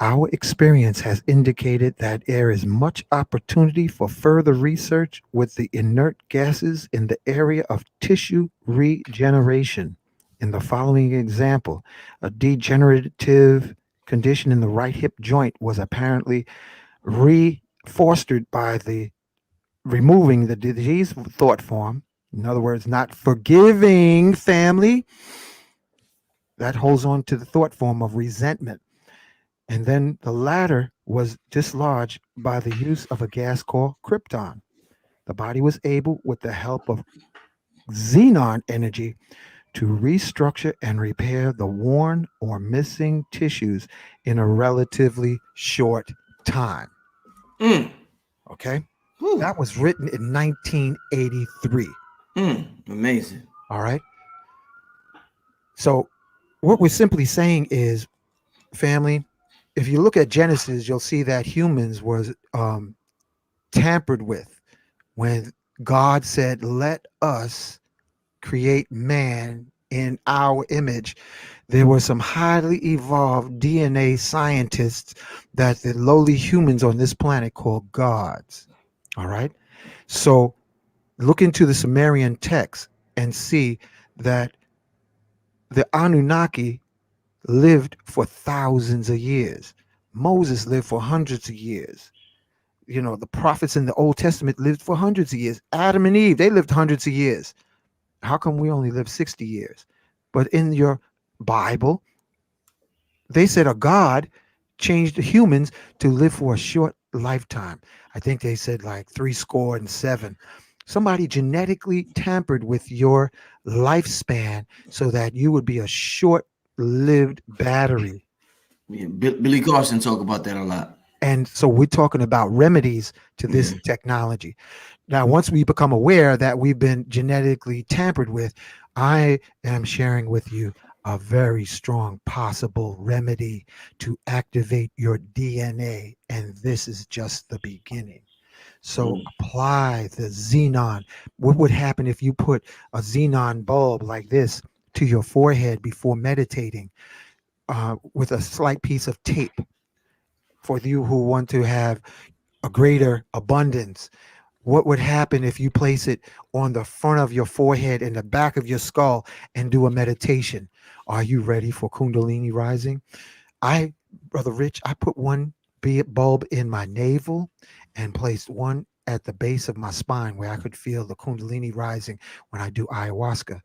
Our experience has indicated that there is much opportunity for further research with the inert gases in the area of tissue regeneration. In the following example, a degenerative condition in the right hip joint was apparently fostered by the removing the disease thought form. In other words, not forgiving family that holds on to the thought form of resentment, and then the latter was dislodged by the use of a gas called krypton. The body was able, with the help of xenon energy, to restructure and repair the worn or missing tissues in a relatively short time. Mm. Okay? Whew. That was written in 1983. Amazing. All right? So, what we're simply saying is, family, if you look at Genesis, you'll see that humans was tampered with when God said, "Let us create man in our image." There were some highly evolved DNA scientists that the lowly humans on this planet called gods. All right. So look into the Sumerian text and see that the Anunnaki lived for thousands of years. Moses lived for hundreds of years. the prophets in the Old Testament lived for hundreds of years. Adam and Eve, they lived hundreds of years. How come we only live 60 years? But in your Bible, they said a God changed the humans to live for a short lifetime. I think they said like 7. Somebody genetically tampered with your lifespan so that you would be a short-lived battery. Yeah, Billy Carson talk about that a lot. And so we're talking about remedies to this technology. Now, once we become aware that we've been genetically tampered with, I am sharing with you a very strong possible remedy to activate your DNA. And this is just the beginning. So apply the xenon. What would happen if you put a xenon bulb like this to your forehead before meditating with a slight piece of tape? For you who want to have a greater abundance, what would happen if you place it on the front of your forehead and the back of your skull and do a meditation? Are you ready for Kundalini rising? Brother Rich, I put one bulb in my navel and placed one at the base of my spine where I could feel the Kundalini rising when I do ayahuasca.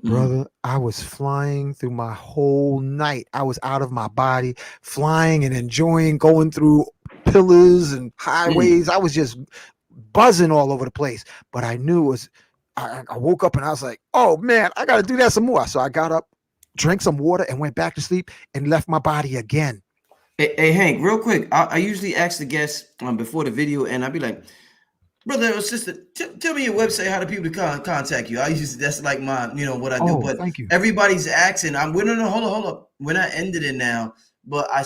Brother, I was flying through my whole night. I was out of my body, flying and enjoying going through pillars and highways. I was just buzzing all over the place. But I knew it was, I woke up and I was like, oh man, I got to do that some more. So I got up, drank some water and went back to sleep and left my body again. Hey Hank, real quick, I usually ask the guests before the video, and I'd be like, brother or sister, tell me your website, how do people contact you? That's like my, what I do. But thank you. Everybody's asking. Hold up. We're not ending it now, but I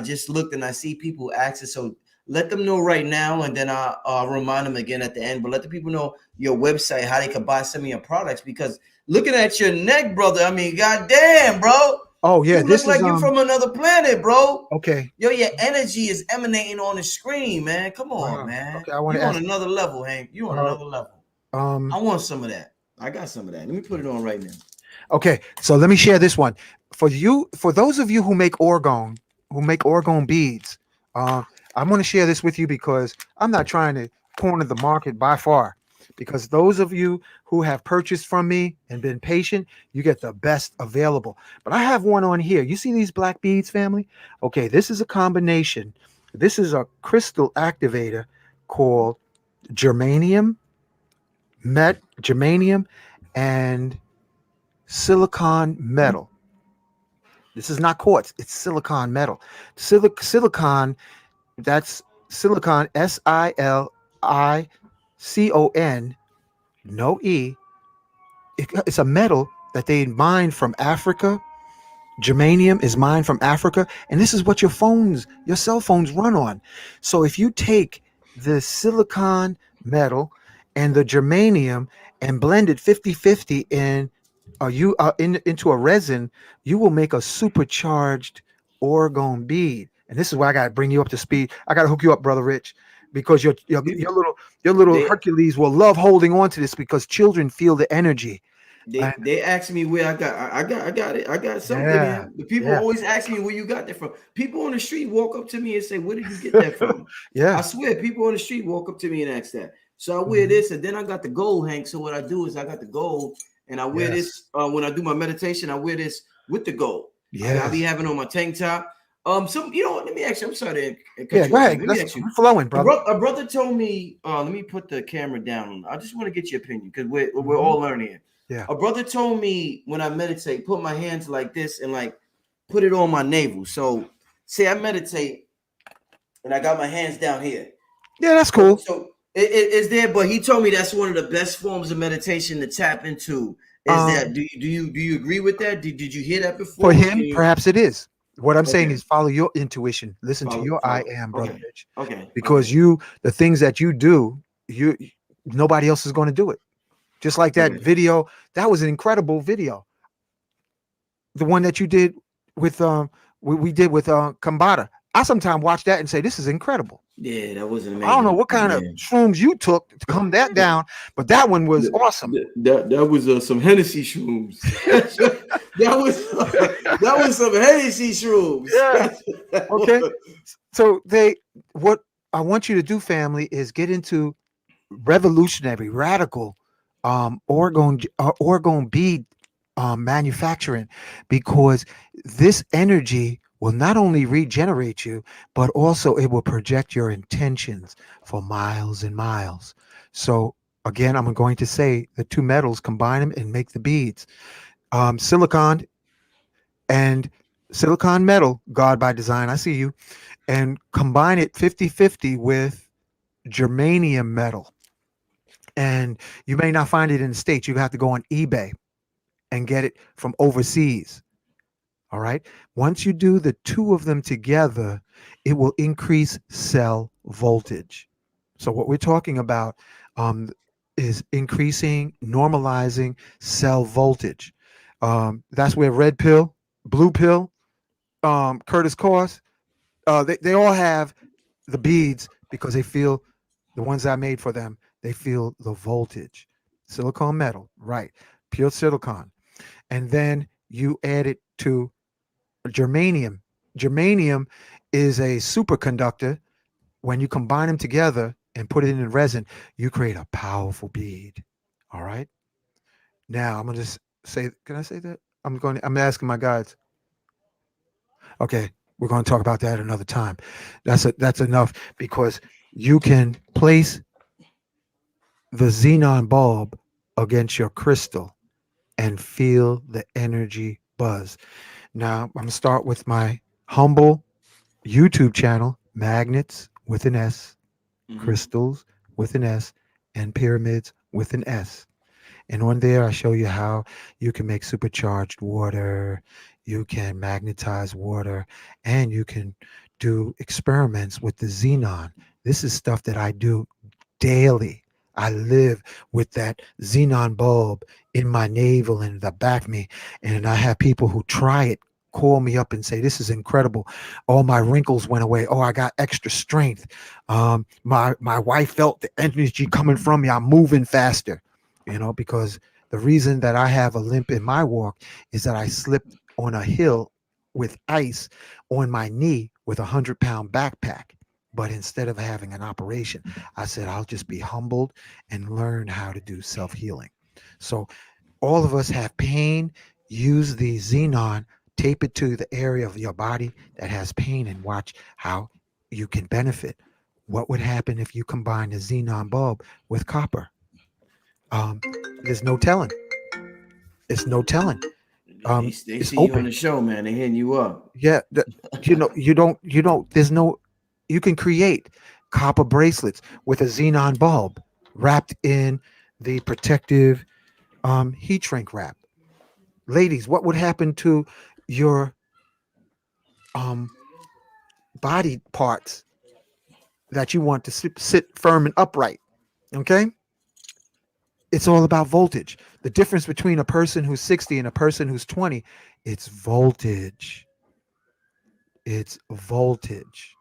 just looked and I see people asking. So let them know right now, and then I'll remind them again at the end. But let the people know your website, how they can buy some of your products. Because looking at your neck, brother, I mean, goddamn, bro. Oh yeah, you look like you're from another planet, bro. Okay. Yo, your energy is emanating on the screen, man. Come on, man. Okay, you on another level, Hank. You on another level. I want some of that. I got some of that. Let me put it on right now. Okay, so let me share this one for those of you who make orgone beads. I'm going to share this with you because I'm not trying to corner the market by far. Because those of you who have purchased from me and been patient, you get the best available. But I have one on here. You see these black beads, family? Okay, this is a combination. This is a crystal activator called germanium and silicon metal. This is not quartz, it's silicon metal. Silicon, that's silicon, SILICON, no E. It's a metal that they mine from Africa. Germanium is mined from Africa, and this is what your cell phones run on. So if you take the silicon metal and the germanium and blend it 50-50 into a resin, you will make a supercharged orgone bead. And this is why I got to bring you up to speed. I got to hook you up, Brother Rich, because your little Hercules will love holding on to this because children feel the energy. They asked me where I got it. I got something. Yeah, the people always ask me where you got that from. People on the street walk up to me and say, "Where did you get that from?" Yeah, I swear, people on the street walk up to me and ask that. So I wear this, and then I got the gold, Hank. So what I do is I got the gold, and I wear this when I do my meditation. I wear this with the gold. Yeah, I be having on my tank top. Let me ask you. I'm sorry to cut you go ahead. Let me ask you. Flowing, brother. A brother told me. Let me put the camera down. I just want to get your opinion because we're all learning here. Yeah. A brother told me when I meditate, put my hands like this and like put it on my navel. So say I meditate and I got my hands down here. Yeah, that's cool. So it's there, but he told me that's one of the best forms of meditation to tap into. Do you agree with that? Did you hear that before? For him, perhaps it is. What I'm saying is follow your intuition. Listen to your I am, brother Rich. Okay. Because the things that you do, nobody else is going to do it. Just like that video, that was an incredible video. The one that you did with we did with Kambata. I sometimes watch that and say, this is incredible. Yeah, that was amazing. I don't know what kind of shrooms you took to come that down, but that one was awesome. That was some Hennessy shrooms. that was some Hennessy shrooms. Yeah. Okay. So what I want you to do, family, is get into revolutionary, radical orgone bead manufacturing, because this energy will not only regenerate you, but also it will project your intentions for miles and miles. So again, I'm going to say the two metals, combine them and make the beads. Silicon and silicon metal, God by design, I see you, and combine it 50-50 with germanium metal. And you may not find it in the States. You have to go on eBay and get it from overseas. All right. Once you do the two of them together, it will increase cell voltage. So, what we're talking about um, is increasing, normalizing cell voltage. That's where red pill, blue pill, Curtis Course, they all have the beads because they feel the ones I made for them, they feel the voltage. Silicon metal, right? Pure silicon. And then you add it to germanium. Germanium is a superconductor. When you combine them together and put it in resin, you create a powerful bead. All right. Now I'm gonna just say, can I say that? I'm asking my guides. Okay, we're going to talk about that another time. That's enough, because you can place the xenon bulb against your crystal and feel the energy buzz. Now, I'm going to start with my humble YouTube channel, Magnets with an S, Mm-hmm. Crystals with an S, and Pyramids with an S. And on there, I show you how you can make supercharged water, you can magnetize water, and you can do experiments with the xenon. This is stuff that I do daily. I live with that xenon bulb in my navel and the back of me. And I have people who try it call me up and say, "This is incredible. All my wrinkles went away. Oh, I got extra strength. My wife felt the energy coming from me. I'm moving faster." Because the reason that I have a limp in my walk is that I slipped on a hill with ice on my knee with 100-pound backpack. But instead of having an operation, I said, I'll just be humbled and learn how to do self healing. So, all of us have pain. Use the xenon, tape it to the area of your body that has pain, and watch how you can benefit. What would happen if you combine the xenon bulb with copper? Um, there's no telling. It's no telling. They It's see you on open. the show, man. They hitting you up. Yeah, you don't. There's no. You can create copper bracelets with a xenon bulb wrapped in the protective heat shrink wrap. Ladies, what would happen to your um body parts that you want to sit firm and upright? Okay, it's all about voltage. The difference between a person who's 60 and a person who's 20, it's voltage. It's voltage.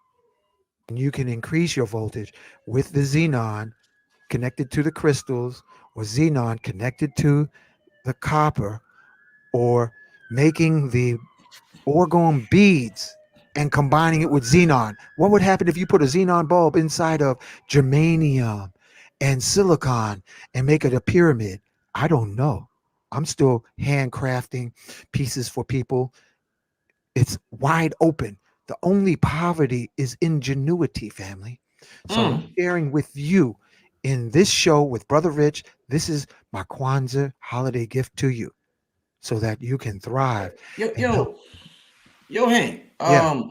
And you can increase your voltage with the xenon connected to the crystals, or xenon connected to the copper, or making the orgone beads and combining it with xenon. What would happen if you put a xenon bulb inside of germanium and silicon and make it a pyramid? I don't know. I'm still handcrafting pieces for people. It's wide open. The only poverty is ingenuity, family. So I'm Mm. sharing with you in this show with Brother Rich. This is my Kwanzaa holiday gift to you, so that you can thrive Yo, and help. yo, yo, Hank. Yeah,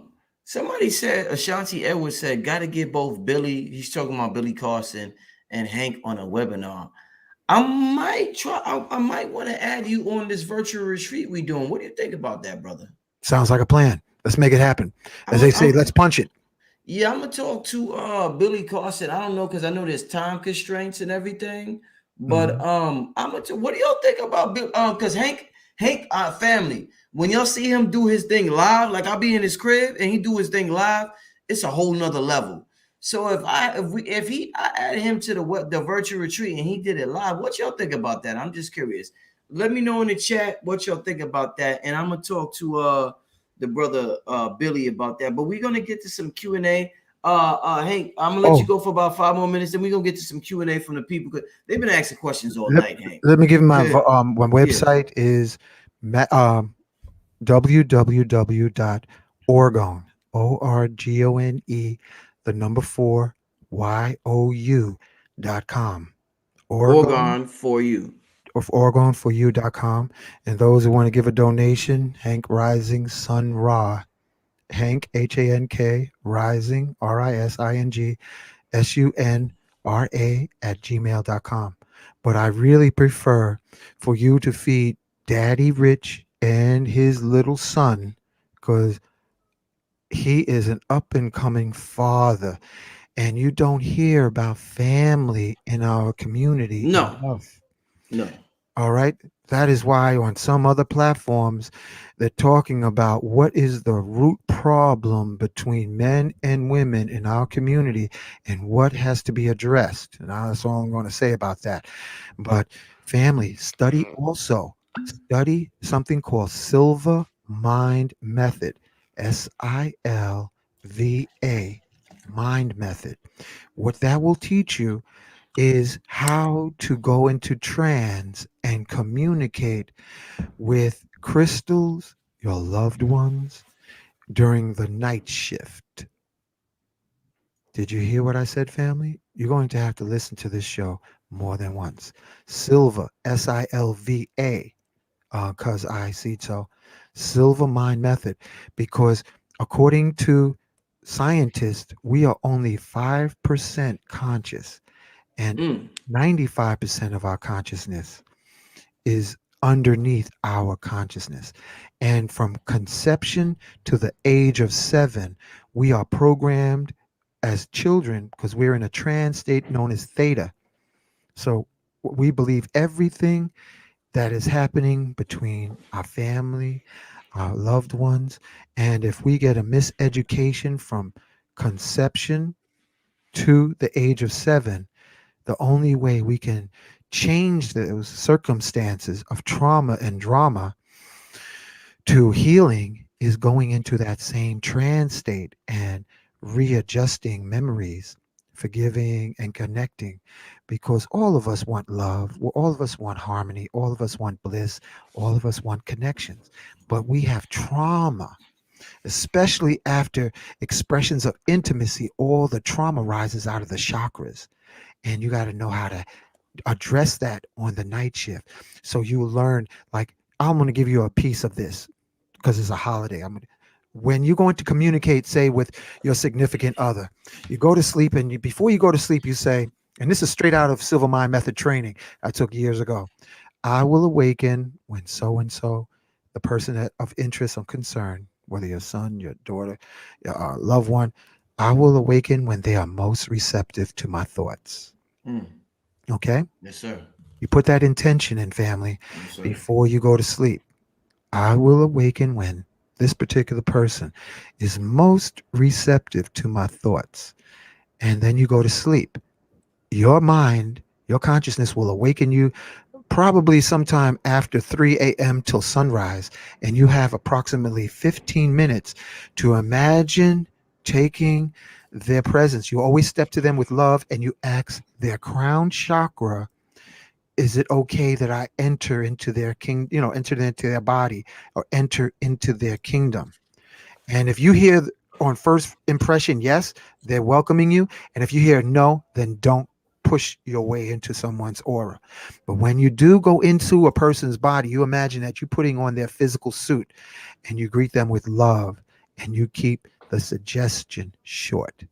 Somebody said Ashanti Edwards said, "Got to get both Billy." He's talking about Billy Carson and Hank on a webinar. I might try. I might want to add you on this virtual retreat we doing. What do you think about that, brother? sounds like a plan. Let's make it happen. I'm As a, they say, I'm let's punch it. Yeah, I'm gonna talk to Billy Carson. I don't know because I know there's time constraints and everything. But Mhm. I'm gonna. What do y'all think about Bill? Because Hank, family. When y'all see him do his thing live, like I'll be in his crib and he do his thing live, it's a whole nother level. So if I added him to the virtual retreat and he did it live, what y'all think about that? I'm just curious. Let me know in the chat what y'all think about that, and I'm gonna talk to the brother Billy about that. But we're gonna get to some Q&A. Hank, I'm gonna let you Oh, go for about 5 more minutes, then we're gonna get to some Q&A from the people because they've been asking questions all let, night, Hank. let me give you my Yeah. website is www.orgone, ORGONE, the number 4, YOU.com. Orgone, Oregon for you. of OrgoneForYou.com. And those who want to give a donation, Hank Rising Sun Ra, Hank, HANK, Rising, RISINGSUNRA at gmail.com. But I really prefer for you to feed Daddy Rich and his little son because he is an up and coming father. And you don't hear about family in our community No, enough. no. All right. That is why on some other platforms, they're talking about what is the root problem between men and women in our community and what has to be addressed. And that's all I'm going to say about that. But family, study also. Study something called Silva Mind Method, SILVA, Mind Method. What that will teach you is how to go into trance and communicate with crystals, your loved ones, during the night shift. Did you hear what I said, family? You're going to have to listen to this show more than once. Silva, SILVA, because I see so. Silva Mind Method, because according to scientists, we are only 5% conscious, and Mm. 95% of our consciousness is underneath our consciousness. And from conception to the age of 7, we are programmed as children because we're in a trance state known as theta. So we believe everything that is happening between our family, our loved ones. And if we get a miseducation from conception to the age of 7, the only way we can change those circumstances of trauma and drama to healing is going into that same trance state and readjusting memories, forgiving and connecting, because all of us want love, all of us want harmony, all of us want bliss, all of us want connections, but we have trauma. Especially after expressions of intimacy, all the trauma rises out of the chakras, and you got to know how to address that on the night shift. So you learn, like, I'm going to give you a piece of this because it's a holiday. When you're going to communicate, say, with your significant other, you go to sleep, and before you go to sleep, you say, and this is straight out of Silver Mind Method training I took years ago, I will awaken when so and so, the person of interest or concern, whether your son, your daughter, your loved one, I will awaken when they are most receptive to my thoughts. Mm. Okay? Yes, sir. You put that intention in, family, Yes, sir. before you go to sleep. I will awaken when this particular person is most receptive to my thoughts. And then you go to sleep. Your mind, your consciousness will awaken you probably sometime after 3 a.m. till sunrise. And you have approximately 15 minutes to imagine taking their presence. You always step to them with love and you ask their crown chakra, is it okay that I enter into their king, enter into their body or enter into their kingdom? And if you hear on first impression, yes, they're welcoming you. And if you hear no, then don't push your way into someone's aura. But when you do go into a person's body, you imagine that you're putting on their physical suit and you greet them with love and you keep the suggestion short.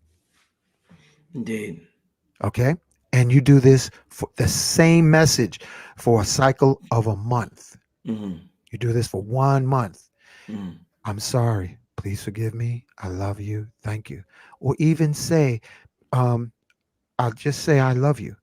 Indeed. Okay. And you do this for the same message for a cycle of a month. Mm-hmm. You do this for 1 month. Mm-hmm. I'm sorry. Please forgive me. I love you. Thank you. Or even say, um, I'll just say, I love you.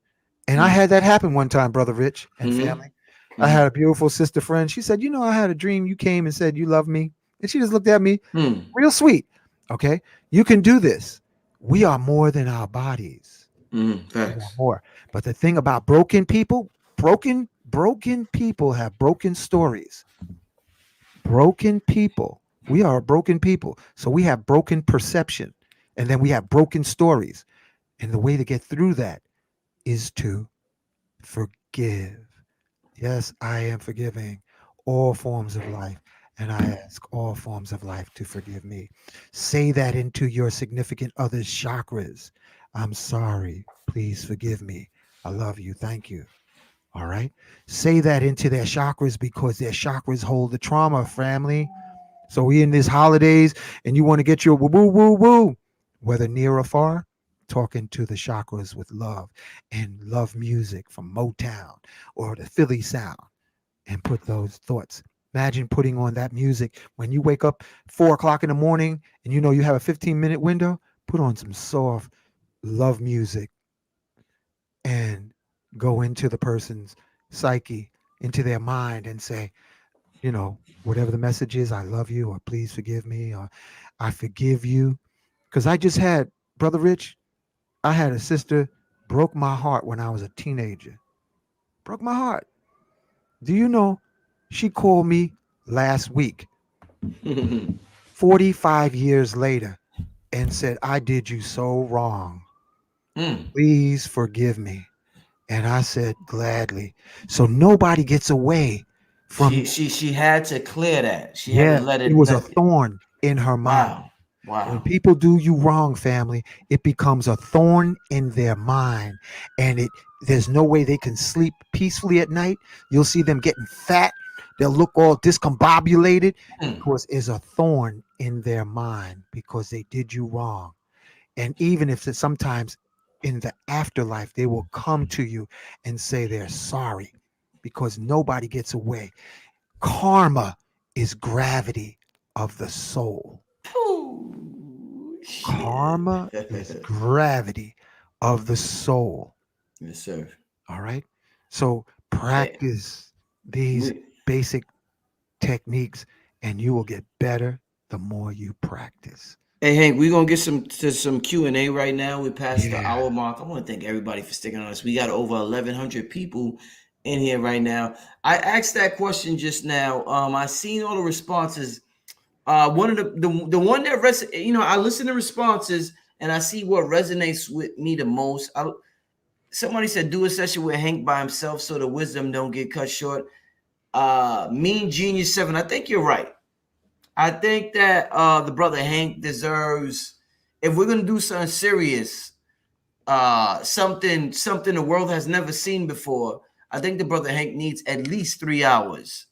And I had that happen one time, Brother Rich and Mm-hmm. family. I had a beautiful sister friend. She said, I had a dream. You came and said you love me. And she just looked at me Mm-hmm. real sweet. Okay. You can do this. We are more than our bodies. Mm-hmm. We are Facts. more. But the thing about broken people have broken stories. Broken people. We are broken people. So we have broken perception. And then we have broken stories. And the way to get through that is to forgive. Yes, I am forgiving all forms of life, and I ask all forms of life to forgive me. Say that into your significant other's chakras. I'm sorry. Please forgive me. I love you. Thank you. All right. Say that into their chakras because their chakras hold the trauma, family. So we in these holidays and you want to get your woo woo woo woo, whether near or far, talking to the chakras with love and love music from Motown or the Philly sound and put those thoughts. Imagine putting on that music when you wake up 4 o'clock in the morning and you know you have a 15-minute window. Put on some soft love music and go into the person's psyche, into their mind, and say, whatever the message is, I love you, or please forgive me, or I forgive you. Because I just had, Brother Rich, I had a sister broke my heart when I was a teenager. Broke my heart. Do you know she called me last week, 45 years later, and said, I did you so wrong. Mm. Please forgive me. And I said, gladly. So nobody gets away from, She had to clear that. She had to yeah, let it it was a let thorn in her mind. wow. When Wow. people do you wrong, family, it becomes a thorn in their mind, and there's no way they can sleep peacefully at night. You'll see them getting fat. They'll look all discombobulated Mm. because it's a thorn in their mind because they did you wrong. And even if it's sometimes in the afterlife, they will come to you and say they're sorry because nobody gets away. Karma is gravity of the soul. Ooh, shit. Karma is gravity of the soul. Yes, sir. All right. So Hey, practice these we, basic techniques and you will get better the more you practice. hey, Hank, we're gonna get some Q&A right now. We passed the Yeah. hour mark. I want to thank everybody for sticking on us. We got over 1,100 people in here right now. I asked that question just now. I seen all the responses. One of the one that I listen to responses and I see what resonates with me the most. Somebody said do a session with Hank by himself so the wisdom don't get cut short. Mean Genius 7. I think you're right. I think that the brother Hank deserves, if we're gonna do something serious, something the world has never seen before, I think the brother Hank needs at least 3 hours.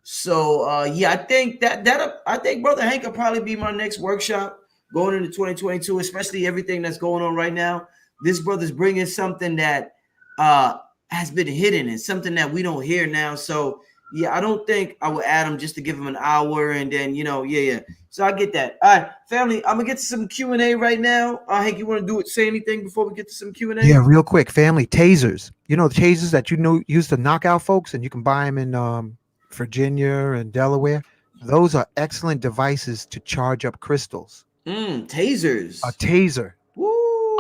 So yeah, I think brother Hank will probably be my next workshop going into 2022, especially everything that's going on right now. This brother's bringing something that uh has been hidden and something that we don't hear now. So yeah, I don't think I would add him just to give him an hour and then yeah. So I get that. All right, family, I'm gonna get to some Q&A right now. Hank, you want to say anything before we get to some Yeah, Q&A? real quick, family tasers. You know the tasers that use to knock out folks, and you can buy them in Virginia and Delaware. Those are excellent devices to charge up crystals. A Tasers. taser.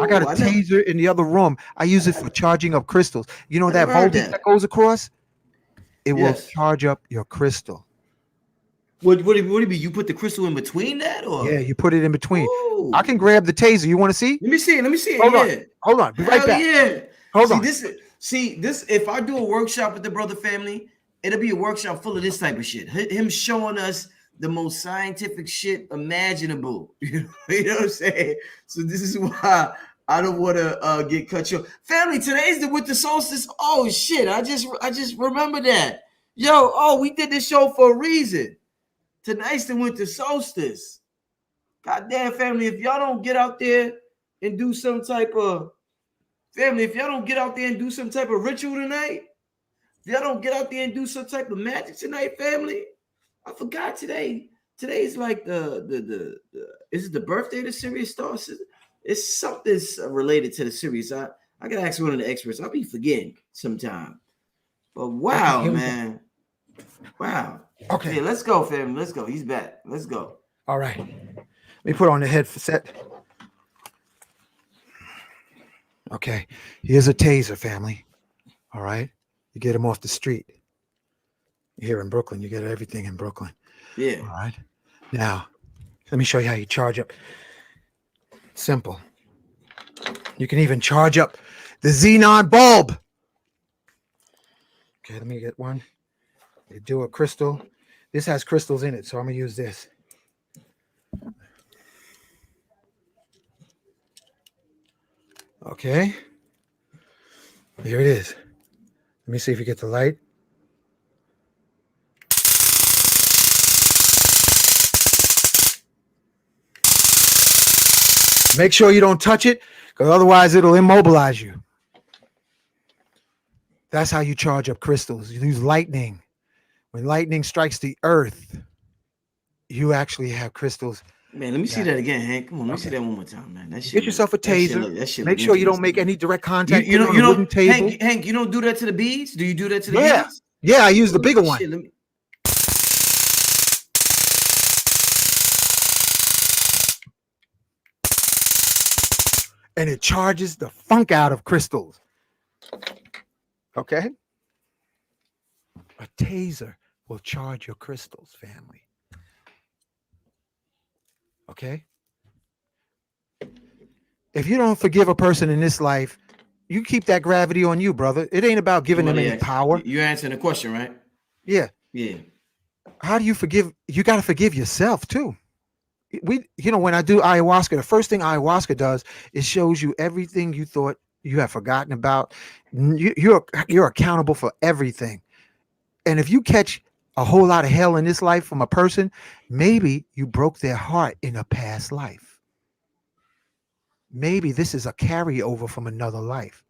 I got Woo! a taser in the other room. I use it for charging up crystals. You know I that never heard voltage that that. goes across? It will Yes. charge up your crystal. What do you mean? You put the crystal in between that, Yeah, or you put it in between. I ooh? can grab the taser. You want to see? Let me see it. Let me see it. Hold on. Yeah. Hold on. Be right Hell back. yeah. Hold See on. this. See this. If I do a workshop with the brother family, it'll be a workshop full of this type of shit. Him showing us the most scientific shit imaginable. You know what I'm saying? So this is why I don't want to get cut short. Family, today's the winter solstice. Oh shit! I just remember that. Yo, we did this show for a reason. Tonight's the winter solstice. Goddamn, family, if y'all don't get out there and do some type of if y'all don't get out there and do some type of ritual tonight, if y'all don't get out there and do some type of magic tonight, family, I forgot today. Today's like the is it the birthday of the Sirius star? It's something related to the Sirius. I gotta ask one of the experts. I'll be forgetting sometime. But Okay, wow, here we go. man. Wow. Okay. Yeah, let's go, family. Let's go. He's back. Let's go. All right. Let me put on the headset. Okay. Here's a taser, family. All right. You get them off the street. Here in Brooklyn, you get everything in Brooklyn. Yeah. All right. Now, let me show you how you charge up. Simple. You can even charge up the Xenon Bulb. Okay, let me get one. They do a crystal. This has crystals in it, so I'm going to use this. Okay. Here it is. Let me see if you get the light. Make sure you don't touch it, because otherwise it'll immobilize you. That's how you charge up crystals. You use lightning. When lightning strikes the earth, you actually have crystals. Man, let me see that again, Hank. Come on, let me see that one more time, man. That shit. Get yourself a taser. That shit Make sure you don't make any direct contact. You know, wooden table. Hank, you don't do that to the beads? Do you do that to the beads? Yeah, I use the bigger one. Shit, let me... And it charges the funk out of crystals. Okay? A taser will charge your crystals, family. Okay? If you don't forgive a person in this life, you keep that gravity on you, brother. It ain't about giving them any power. You're answering the question, right? Yeah. Yeah. How do you forgive? You got to forgive yourself too. When I do ayahuasca, the first thing ayahuasca does is shows you everything you thought you have forgotten about. You're accountable for everything. And if you catch a whole lot of hell in this life from a person, maybe you broke their heart in a past life. Maybe this is a carryover from another life.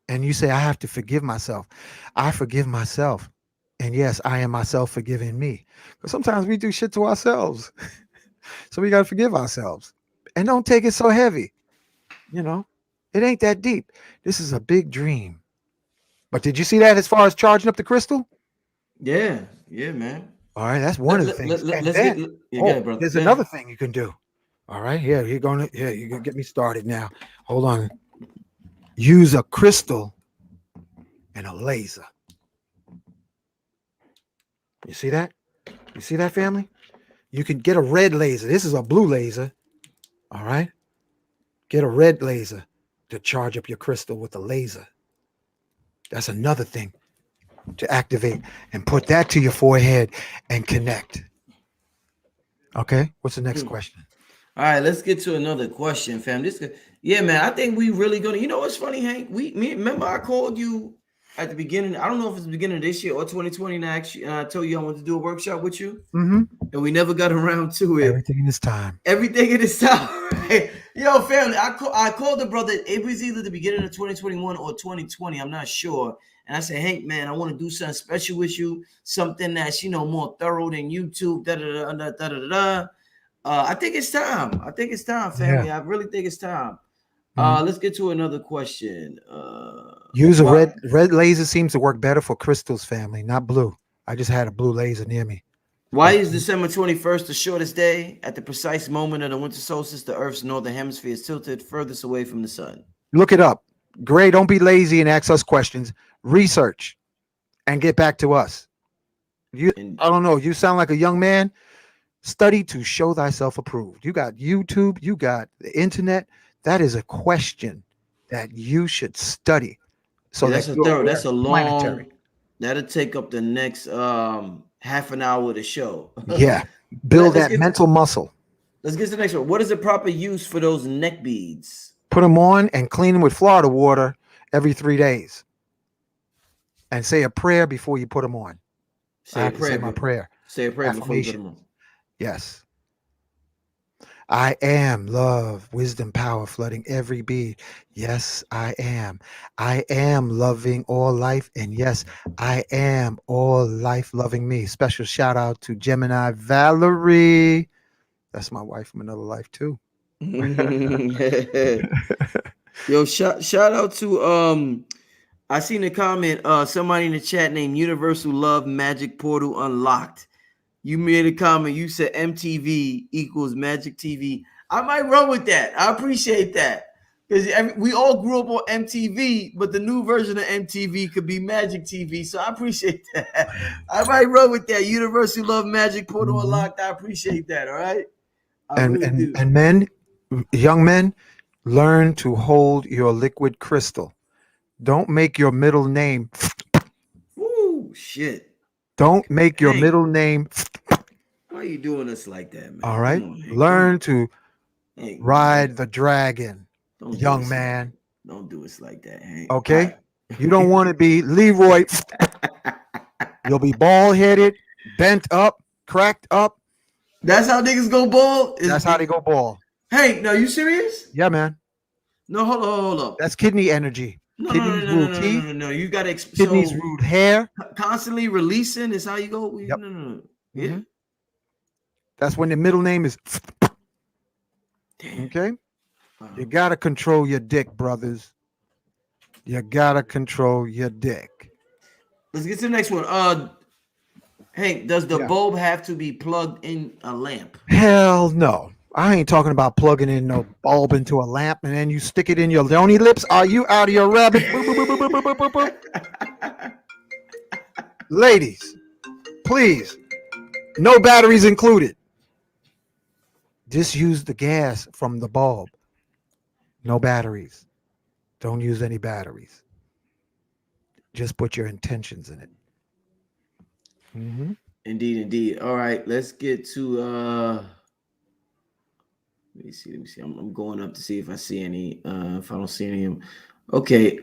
And you say, I have to forgive myself. I forgive myself. And yes, I am myself forgiving me. But sometimes we do shit to ourselves. So we got to forgive ourselves. And don't take it so heavy. It ain't that deep. This is a big dream. But did you see that as far as charging up the crystal? Yeah, man. All right, that's one of the things. There's another thing you can do. All right, you're gonna get me started now. Hold on. Use a crystal and a laser. You see that? You see that, family? You can get a red laser. This is a blue laser. All right. Get a red laser to charge up your crystal with a laser. That's another thing to activate, and put that to your forehead and connect. Okay. What's the next question? All right, let's get to another question, fam. Man, I think we really gonna. You know what's funny, Hank? Remember I called you at the beginning. I don't know if it's the beginning of this year or 2020. And I told you I wanted to do a workshop with you, and we never got around to it. Everything in its time. Right? Yo, family, I called the brother. It was either the beginning of 2021 or 2020. I'm not sure. And I said, Hank, man, I want to do something special with you, something that's more thorough than YouTube. I think it's time. Family. Yeah. I really think it's time. Let's get to another question. Use a red laser seems to work better for crystals, family, not blue. I just had a blue laser near me. Why is December 21st the shortest day? At the precise moment of the winter solstice, the Earth's northern hemisphere is tilted furthest away from the sun. Look it up. Gray, don't be lazy and ask us questions. Research and get back to us. I don't know. You sound like a young man. Study to show thyself approved. You got YouTube. You got the internet. That is a question that you should study. So that's a long. That'll take up the next half an hour of the show. Yeah, build that mental muscle. Let's get to the next one. What is the proper use for those neck beads? Put them on and clean them with Florida water every 3 days. And say a prayer before you put them on. Say a prayer before you put them on. Yes. I am love, wisdom, power flooding every bead. Yes, I am. I am loving all life. And yes, I am all life loving me. Special shout out to Gemini Valerie. That's my wife from another life too. Yo, shout out to I seen a comment, somebody in the chat named Universal Love Magic Portal Unlocked. You made a comment, you said MTV equals Magic TV. I might run with that. I appreciate that. Because we all grew up on MTV, but the new version of MTV could be Magic TV. So I appreciate that. I might run with that. Universal Love Magic Portal Unlocked. I appreciate that. All right. And men, Young men, learn to hold your liquid crystal. Don't make your middle name. Ooh, shit. Don't make your Hank, middle name. why you doing us like that, All man? right. Come on, Hank. Learn to Hank, ride the dragon, don't do young us like man. don't do us like that, Hank. All Okay. right. You don't want to be Leroy. You'll be bald headed, bent up, cracked up. That's how niggas go bald. That's how they go bald. Hank, no, you serious? Yeah, man. No, hold up. That's kidney energy. No, no, no, Kidneys no, no, rule no, no, teeth. no, no. You gotta Kidneys so rule hair. constantly releasing is how you go. Yep. No, no, no. Yeah. Mhm. That's when the middle name is. Damn. Okay. Wow. You gotta control your dick, brothers. You gotta control your dick. Let's get to the next one. Hank, does the Yeah. bulb have to be plugged in a lamp? Hell no. I ain't talking about plugging in no bulb into a lamp and then you stick it in your Leonie lips. Are you out of your rabbit? Boop, boop, boop, boop, boop, boop, boop, boop. Ladies, please, no batteries included. Just use the gas from the bulb. No batteries. Don't use any batteries. Just put your intentions in it. Mm-hmm. Indeed, indeed. All right, let's get to let me see. I'm going up to see if I see any. If I don't see any. Okay.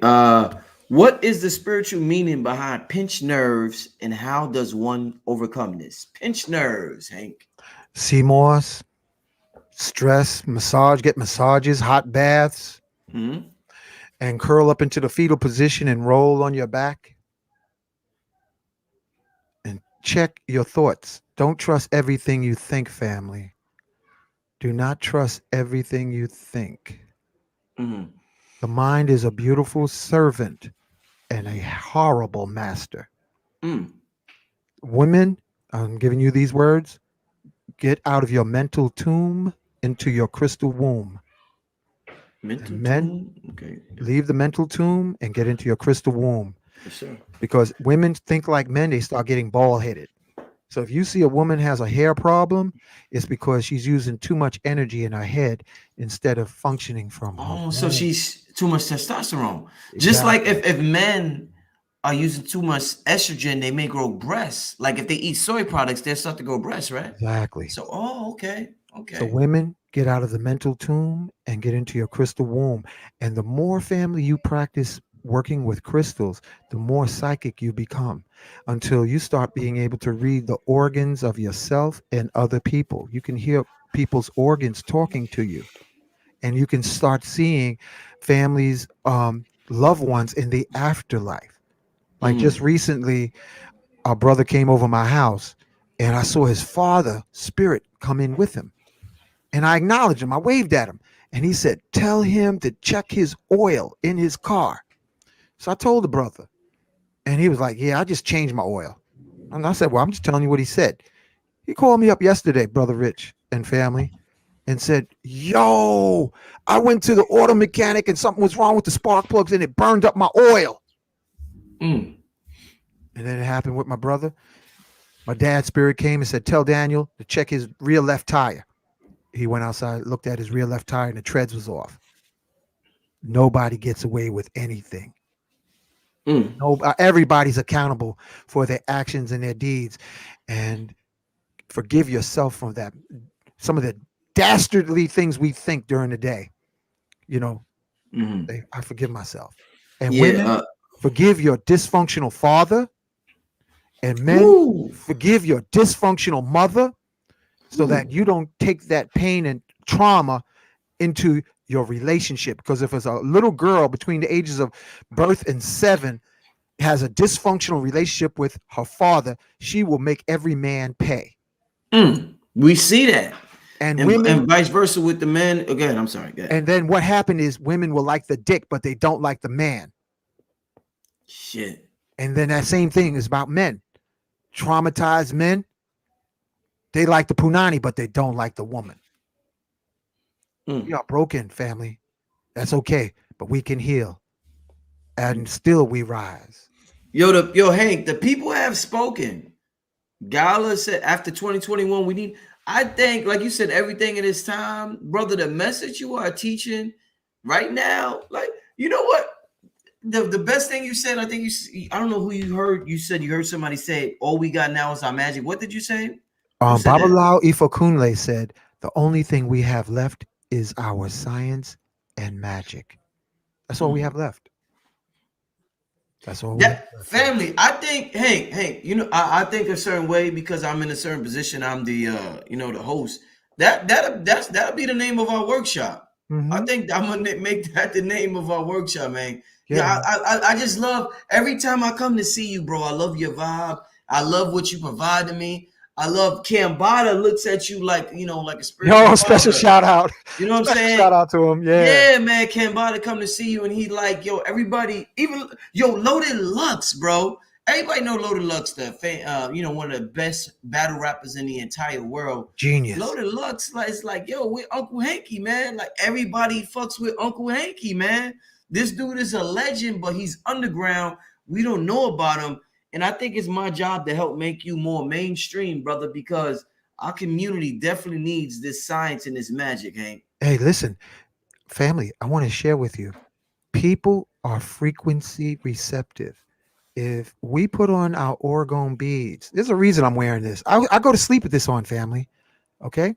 What is the spiritual meaning behind pinched nerves, and how does one overcome this? Pinched nerves, Hank. Sea moss, stress, massage, get massages, hot baths, Hmm. and curl up into the fetal position and roll on your back and check your thoughts. Don't trust everything you think, family. Do not trust everything you think. Hmm. The mind is a beautiful servant and a horrible master. Mm. Women, I'm giving you these words. Get out of your mental tomb into your crystal womb. Mental And men, tune. Okay. leave the mental tomb and get into your crystal womb. Yes, sir. Because women think like men, they start getting bald headed. So if you see a woman has a hair problem, it's because she's using too much energy in her head instead of functioning from her Oh, so womb. she's too much testosterone. Just like Exactly. if men are using too much estrogen, they may grow breasts. Like if they eat soy products, they'll start to grow breasts, right? Exactly. So, oh, okay, So okay. women, get out of the mental tomb and get into your crystal womb. And the more family you practice working with crystals, the more psychic you become until you start being able to read the organs of yourself and other people. You can hear people's organs talking to you, and you can start seeing families, loved ones in the afterlife. Like just Mm, recently, our brother came over my house and I saw his father spirit come in with him. And I acknowledged him. I waved at him. And he said, tell him to check his oil in his car. So I told the brother. And he was like, yeah, I just changed my oil. And I said, well, I'm just telling you what he said. He called me up yesterday, Brother Rich and family, and said, yo, I went to the auto mechanic and something was wrong with the spark plugs and it burned up my oil. mm, And then it happened with my brother. My dad's spirit came and said, tell Daniel to check his rear left tire. He went outside, looked at his rear left tire, and the treads was off. Nobody gets away with anything. mm, No, everybody's accountable for their actions and their deeds, and forgive yourself from that. Some of the dastardly things we think during the day, you know, mm. I forgive myself. And Yeah. women, forgive your dysfunctional father, and men, Woo, forgive your dysfunctional mother, so that woo. you don't take that pain and trauma into your relationship. Because if it's a little girl between the ages of birth and 7 has a dysfunctional relationship with her father, she will make every man pay. Mm. We see that, And and women, vice versa with the men. Again, I'm sorry. Go ahead. and then what happened is women will like the dick, but they don't like the man. Shit. And then that same thing is about men. Traumatized men, they like the punani, but they don't like the woman. We Mm. are broken, family. That's okay, but we can heal. And still we rise. Yo, Hank, the people have spoken. Gala said after 2021, we need. I think, like you said, everything in its time, brother. The message you are teaching right now, like you know what, the best thing you said. I think I don't know who you heard. You said you heard somebody say, "All we got now is our magic." What did you say? Who said that? Babalao Ifokunle said, "The only thing we have left is our science and magic. That's all we Hmm. have left. That's all we have That left, family." family, I think, hey, I think a certain way because I'm in a certain position. I'm the the host. That'll be the name of our workshop. I Hmm. think I'm gonna make that the name of our workshop, man. Yeah, Yeah, man. I just love every time I come to see you, bro. I love your vibe. I love what you provide to me. I love Kambada looks at you like like a spiritual Yo, special father. shout out. You know what I'm Special saying? shout out to him. Yeah. Yeah, man, Kambada come to see you and he like, yo, everybody, even Loaded Lux, bro. Everybody know Loaded Lux, one of the best battle rappers in the entire world. Genius. Loaded Lux, like, it's like, yo, we're Uncle Hanky, man. Like everybody fucks with Uncle Hanky, man. This dude is a legend, but he's underground. We don't know about him. And I think it's my job to help make you more mainstream, brother, because our community definitely needs this science and this magic, Hank. Hey, listen, family, I want to share with you. People are frequency receptive. If we put on our orgone beads, there's a reason I'm wearing this. I go to sleep with this on, family. Okay.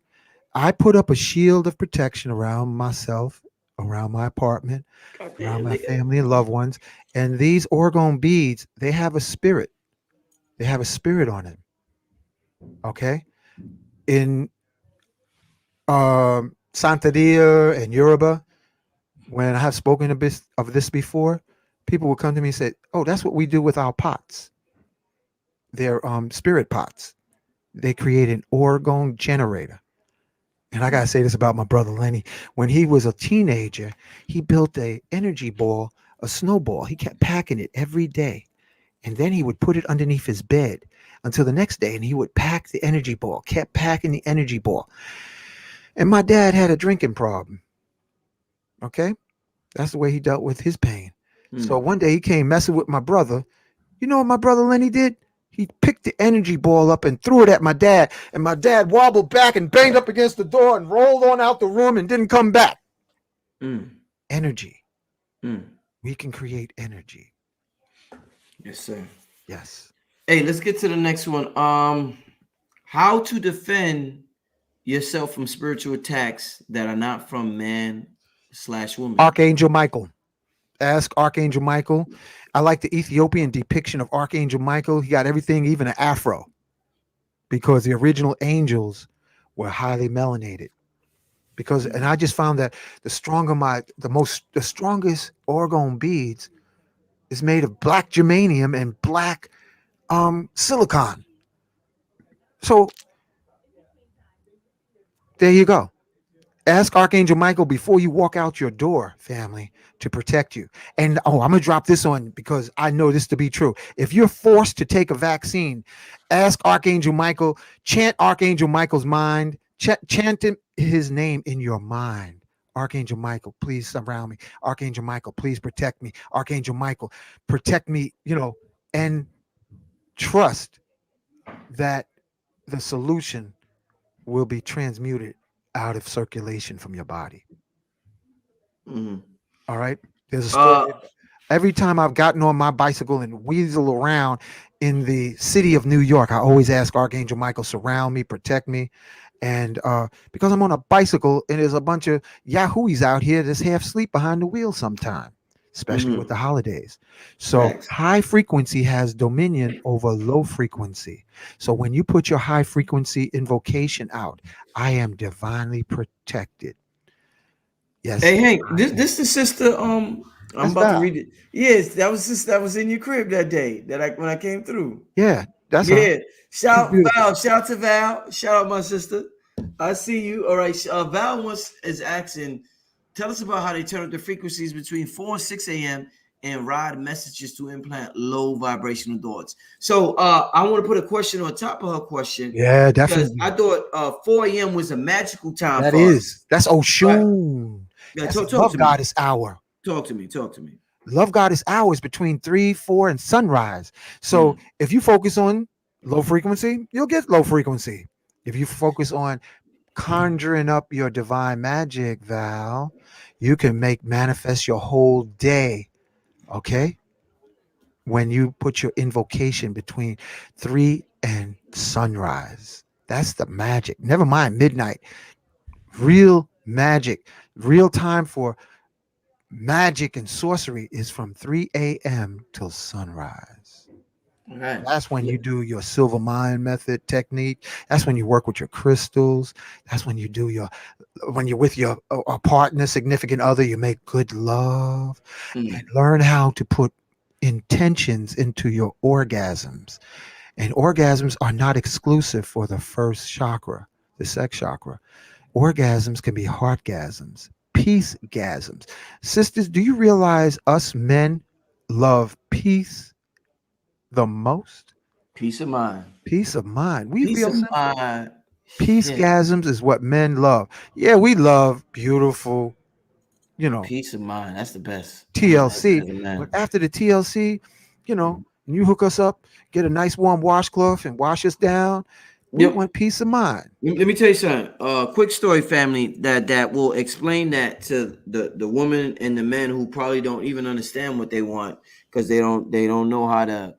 I put up a shield of protection around myself, around my apartment, God around damn, my nigga. family and loved ones. And these orgone beads, they have a spirit. They have a spirit on it. Okay. In Santeria and Yoruba, when I have spoken a bit of this before, people will come to me and say, "Oh, that's what we do with our pots. They're spirit pots. They create an orgone generator." And I gotta say this about my brother Lenny. When he was a teenager, he built a energy ball, a snowball. He kept packing it every day, and then he would put it underneath his bed until the next day, and he would pack the energy ball. Kept packing the energy ball. And my dad had a drinking problem. Okay, that's the way he dealt with his pain. So Hmm. one day he came messing with my brother. You know what my brother Lenny did? He picked the energy ball up and threw it at my dad. And my dad wobbled back and banged up against the door and rolled on out the room and didn't come back. Mm. Energy. Mm. We can create energy. Yes, sir. Yes. Hey, let's get to the next one. How to defend yourself from spiritual attacks that are not from man/woman. Archangel Michael. Ask Archangel Michael. I like the Ethiopian depiction of Archangel Michael. He got everything, even an afro, because the original angels were highly melanated. Because and I just found that the strongest orgone beads is made of black germanium and black silicon. So there you go. Ask Archangel Michael before you walk out your door, family, to protect you. And I'm gonna drop this on because I know this to be true. If you're forced to take a vaccine, ask Archangel Michael, chant Archangel Michael's mind, chant his name in your mind. Archangel Michael, please surround me. Archangel Michael, please protect me. Archangel Michael, protect me, and trust that the solution will be transmuted out of circulation from your body. Mhm. All right. There's a story. Uh, Every time I've gotten on my bicycle and weasel around in the city of New York, I always ask Archangel Michael, surround me, protect me. And because I'm on a bicycle and there's a bunch of yahoos out here that's half asleep behind the wheel sometime, especially with the mhm. holidays. So Facts. high frequency has dominion over low frequency. So when you put your high frequency invocation out, I am divinely protected. Yes, Hey Hank, I am. this the sister. I'm That's about to Val. read it. Yes, that was sister that was in your crib that day that I when I came through. Yeah, that's her. Yeah, She's shout beautiful. Val, shout to Val, shout out my sister. I see you. All right, Val wants is asking, tell us about how they turn up the frequencies between 4 and 6 a.m. and ride messages to implant low vibrational thoughts. So I want to put a question on top of her question Yeah, because I definitely. thought 4 a.m. was a magical time That for us. is. That's Right? Oshun. Yeah, That's talk love to me. goddess hour. Talk to me. Talk to me. Love goddess hour is between 3, 4, and sunrise. So Mm, if you focus on low frequency, you'll get low frequency. If you focus on conjuring up your divine magic, Val, you can make manifest your whole day. Okay, when you put your invocation between 3 and sunrise, that's the magic. Never mind midnight. Real magic, real time for magic and sorcery is from 3 a.m. till sunrise. All right. That's when Yeah. you do your silver mind method technique. That's when you work with your crystals. That's when you do your, when you're with your a partner, significant other, you make good love and Mm. learn how to put intentions into your orgasms. And orgasms are not exclusive for the first chakra, the sex chakra. Orgasms can be heartgasms, peace-gasms. Sisters, do you realize us men love peace the most? Peace of mind. Peace of mind. We Peace real of simple. mind. Shit. Peace-gasms is what men love. Yeah, we love beautiful, you know, Peace of mind. That's the best. TLC. As a But man. after the TLC, and you hook us up, get a nice warm washcloth and wash us down, we Yep. want peace of mind. Let me tell you something. Quick story, family, that will explain that to the women and the men who probably don't even understand what they want because they don't know how to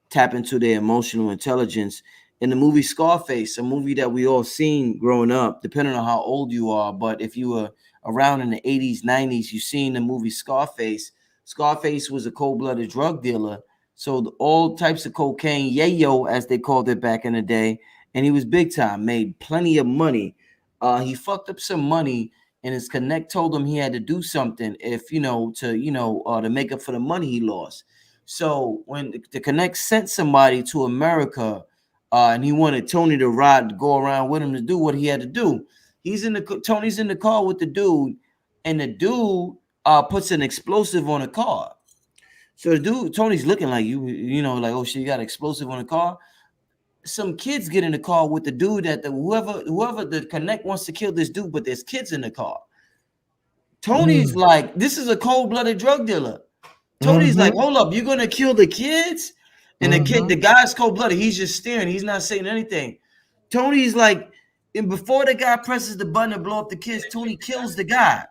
tap into their emotional intelligence. In the movie Scarface, a movie that we all seen growing up, depending on how old you are, but if you were around in the 80s, 90s, you seen the movie Scarface. Scarface was a cold-blooded drug dealer. So all types of cocaine, yayo, as they called it back in the day, and he was big time, made plenty of money. He fucked up some money, and his connect told him he had to do something if to make up for the money he lost. So when the connect sent somebody to America, and he wanted Tony to go around with him to do what he had to do. Tony's in the car with the dude, and the dude puts an explosive on the car. So the dude, Tony's looking like like, oh shit, you got an explosive on the car. Some kids get in the car with the dude that whoever the connect wants to kill this dude, but there's kids in the car. Tony's Mm. like, this is a cold-blooded drug dealer. Tony's like, Mm-hmm. hold up, you're gonna kill the kids? And Mm-hmm. the guy's cold-blooded. He's just staring. He's not saying anything. Tony's like, and before the guy presses the button to blow up the kids, Tony kills the guy.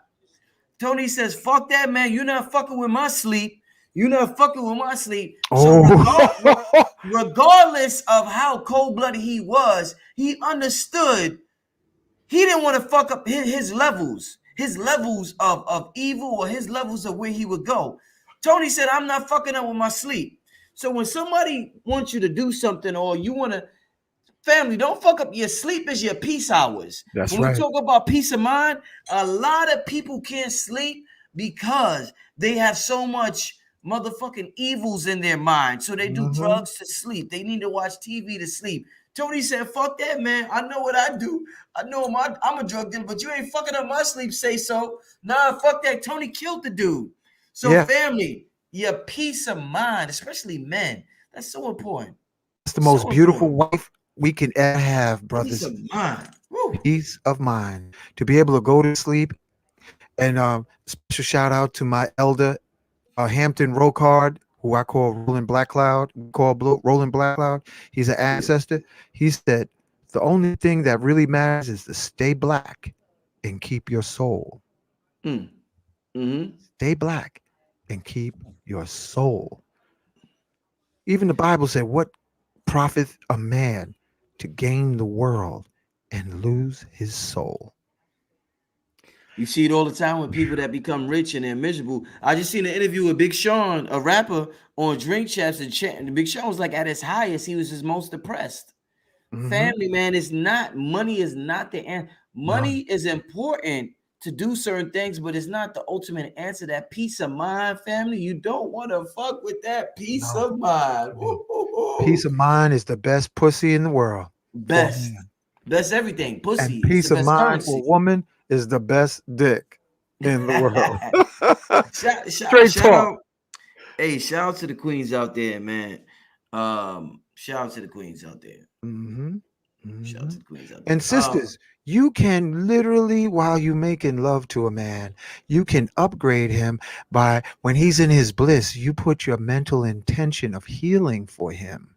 Tony says, fuck that, man. You're not fucking with my sleep. You're not fucking with my sleep. So Oh. regardless of how cold-blooded he was, he understood he didn't want to fuck up his levels of evil or his levels of where he would go. Tony said, I'm not fucking up with my sleep. So when somebody wants you to do something or you want to, family, don't fuck up your sleep is your peace hours. That's When we right. talk about peace of mind, a lot of people can't sleep because they have so much motherfucking evils in their mind. So they do Mm-hmm. drugs to sleep. They need to watch TV to sleep. Tony said, fuck that, man. I know what I do. I know I'm a drug dealer, but you ain't fucking up my sleep, say so. Nah, fuck that. Tony killed the dude. So Yeah, family, your peace of mind, especially men, that's so important. it's the most So beautiful important. wife we can ever have, Peace brothers. of mind. Woo. Peace of mind. To be able to go to sleep. And special shout out to my elder, Hampton Rocard, who I call Rolling Black Cloud. We call Rolling Black Cloud. He's an ancestor. He said, the only thing that really matters is to stay black and keep your soul. Mm. Mm-hmm. Stay black and keep your soul. Even the Bible said, what profiteth a man to gain the world and lose his soul? You see it all the time with people that become rich and they're miserable. I just seen an interview with Big Sean, a rapper, on Drink Champs, and Big Sean was like at his highest. He was his most depressed. Mm-hmm. Family, man, is not money is not the answer. No, Money is important to do certain things, but it's not the ultimate answer. That peace of mind, family, you don't want to fuck with that peace no, of mind. no. Peace of mind is the best pussy in the world for a Best, man. best everything. And Pussy is the peace of best mind for a currency. woman is the best dick in the world. shout, Straight shout talk. out, hey, shout out to the queens out there, man. Shout out to the queens out there. Hmm. Shout out Hmm. to the queens out And there. sisters, you can literally, while you making love to a man, you can upgrade him by when he's in his bliss, you put your mental intention of healing for him.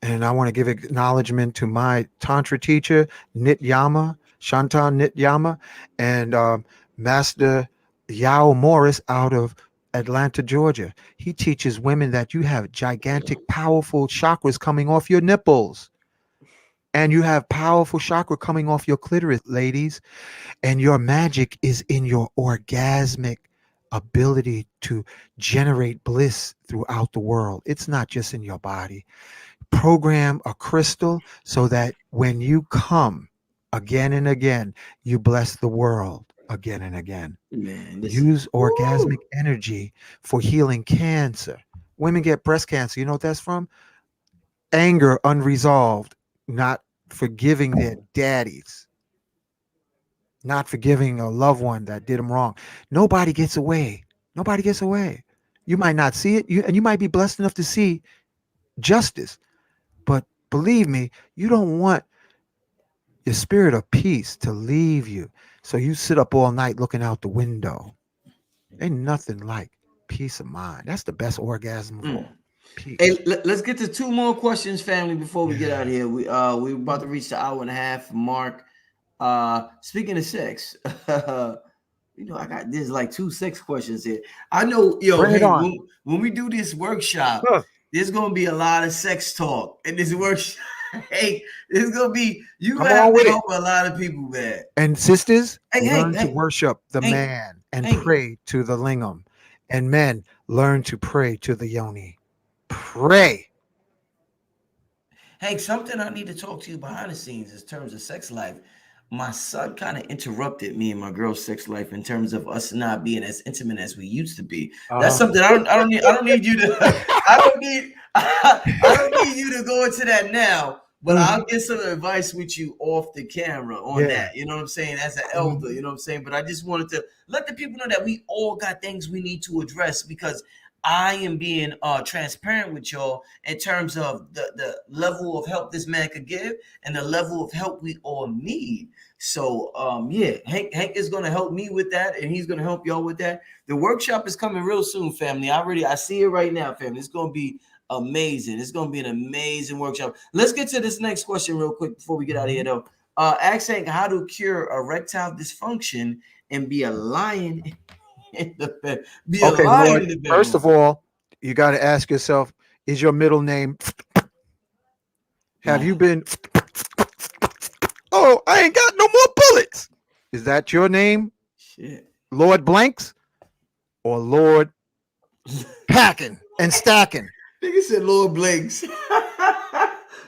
And I want to give acknowledgement to my Tantra teacher, Nityama, Shantan Nityama, and Master Yao Morris out of Atlanta, Georgia. He teaches women that you have gigantic, powerful chakras coming off your nipples. And you have powerful chakra coming off your clitoris, ladies. And your magic is in your orgasmic ability to generate bliss throughout the world. It's not just in your body. Program a crystal so that when you come again and again, you bless the world again and again. Man, listen. Use orgasmic Woo! energy for healing cancer. Women get breast cancer. You know what that's from? Anger unresolved, not forgiving their daddies, not forgiving a loved one that did them wrong. Nobody gets away. Nobody gets away. You might not see it, and you might be blessed enough to see justice. But believe me, you don't want your spirit of peace to leave you. So you sit up all night looking out the window. Ain't nothing like peace of mind. That's the best orgasm of Mm. all. Peace. Hey, let's get to two more questions, family, before we get out of Yeah. here. We're about to reach the hour and a half mark. Speaking of sex, I got there's like 2 sex questions here. I know, Bring it hey, on. when we do this workshop, Huh. there's gonna be a lot of sex talk in this workshop. Hey, there's gonna be you Come gonna have on to with it. help a lot of people, man. And sisters, Hey, hey, learn to hey, worship the hey, man and hey, pray to the lingam. And men, learn to pray to the yoni. Pray. hey, something I need to talk to you behind the scenes in terms of sex life. My son kind of interrupted me and my girl's sex life in terms of us not being as intimate as we used to be. That's Uh-huh. something I don't need you to I don't need you to go into that now, but I'll Mhm. get some advice with you off the camera on Yeah. that. You know what I'm saying? As an elder, Mhm. you know what I'm saying? But I just wanted to let the people know that we all got things we need to address because I am being transparent with y'all in terms of the level of help this man could give and the level of help we all need. So yeah, Hank is gonna help me with that, and he's gonna help y'all with that. The workshop is coming real soon, family. I see it right now, family. It's gonna be amazing. It's gonna be an amazing workshop. Let's get to this next question real quick before we get out of here, Mhm. though. Ask Hank how to cure erectile dysfunction and be a lion in the bed. Be a Okay, lion Lord. in the First bedroom. of all, you got to ask yourself, is your middle name, have Nah, you been, oh, I ain't got no more bullets. Is that your name, shit. Lord Blanks or Lord Packing and Stacking? Nigga said Lloyd Blanks.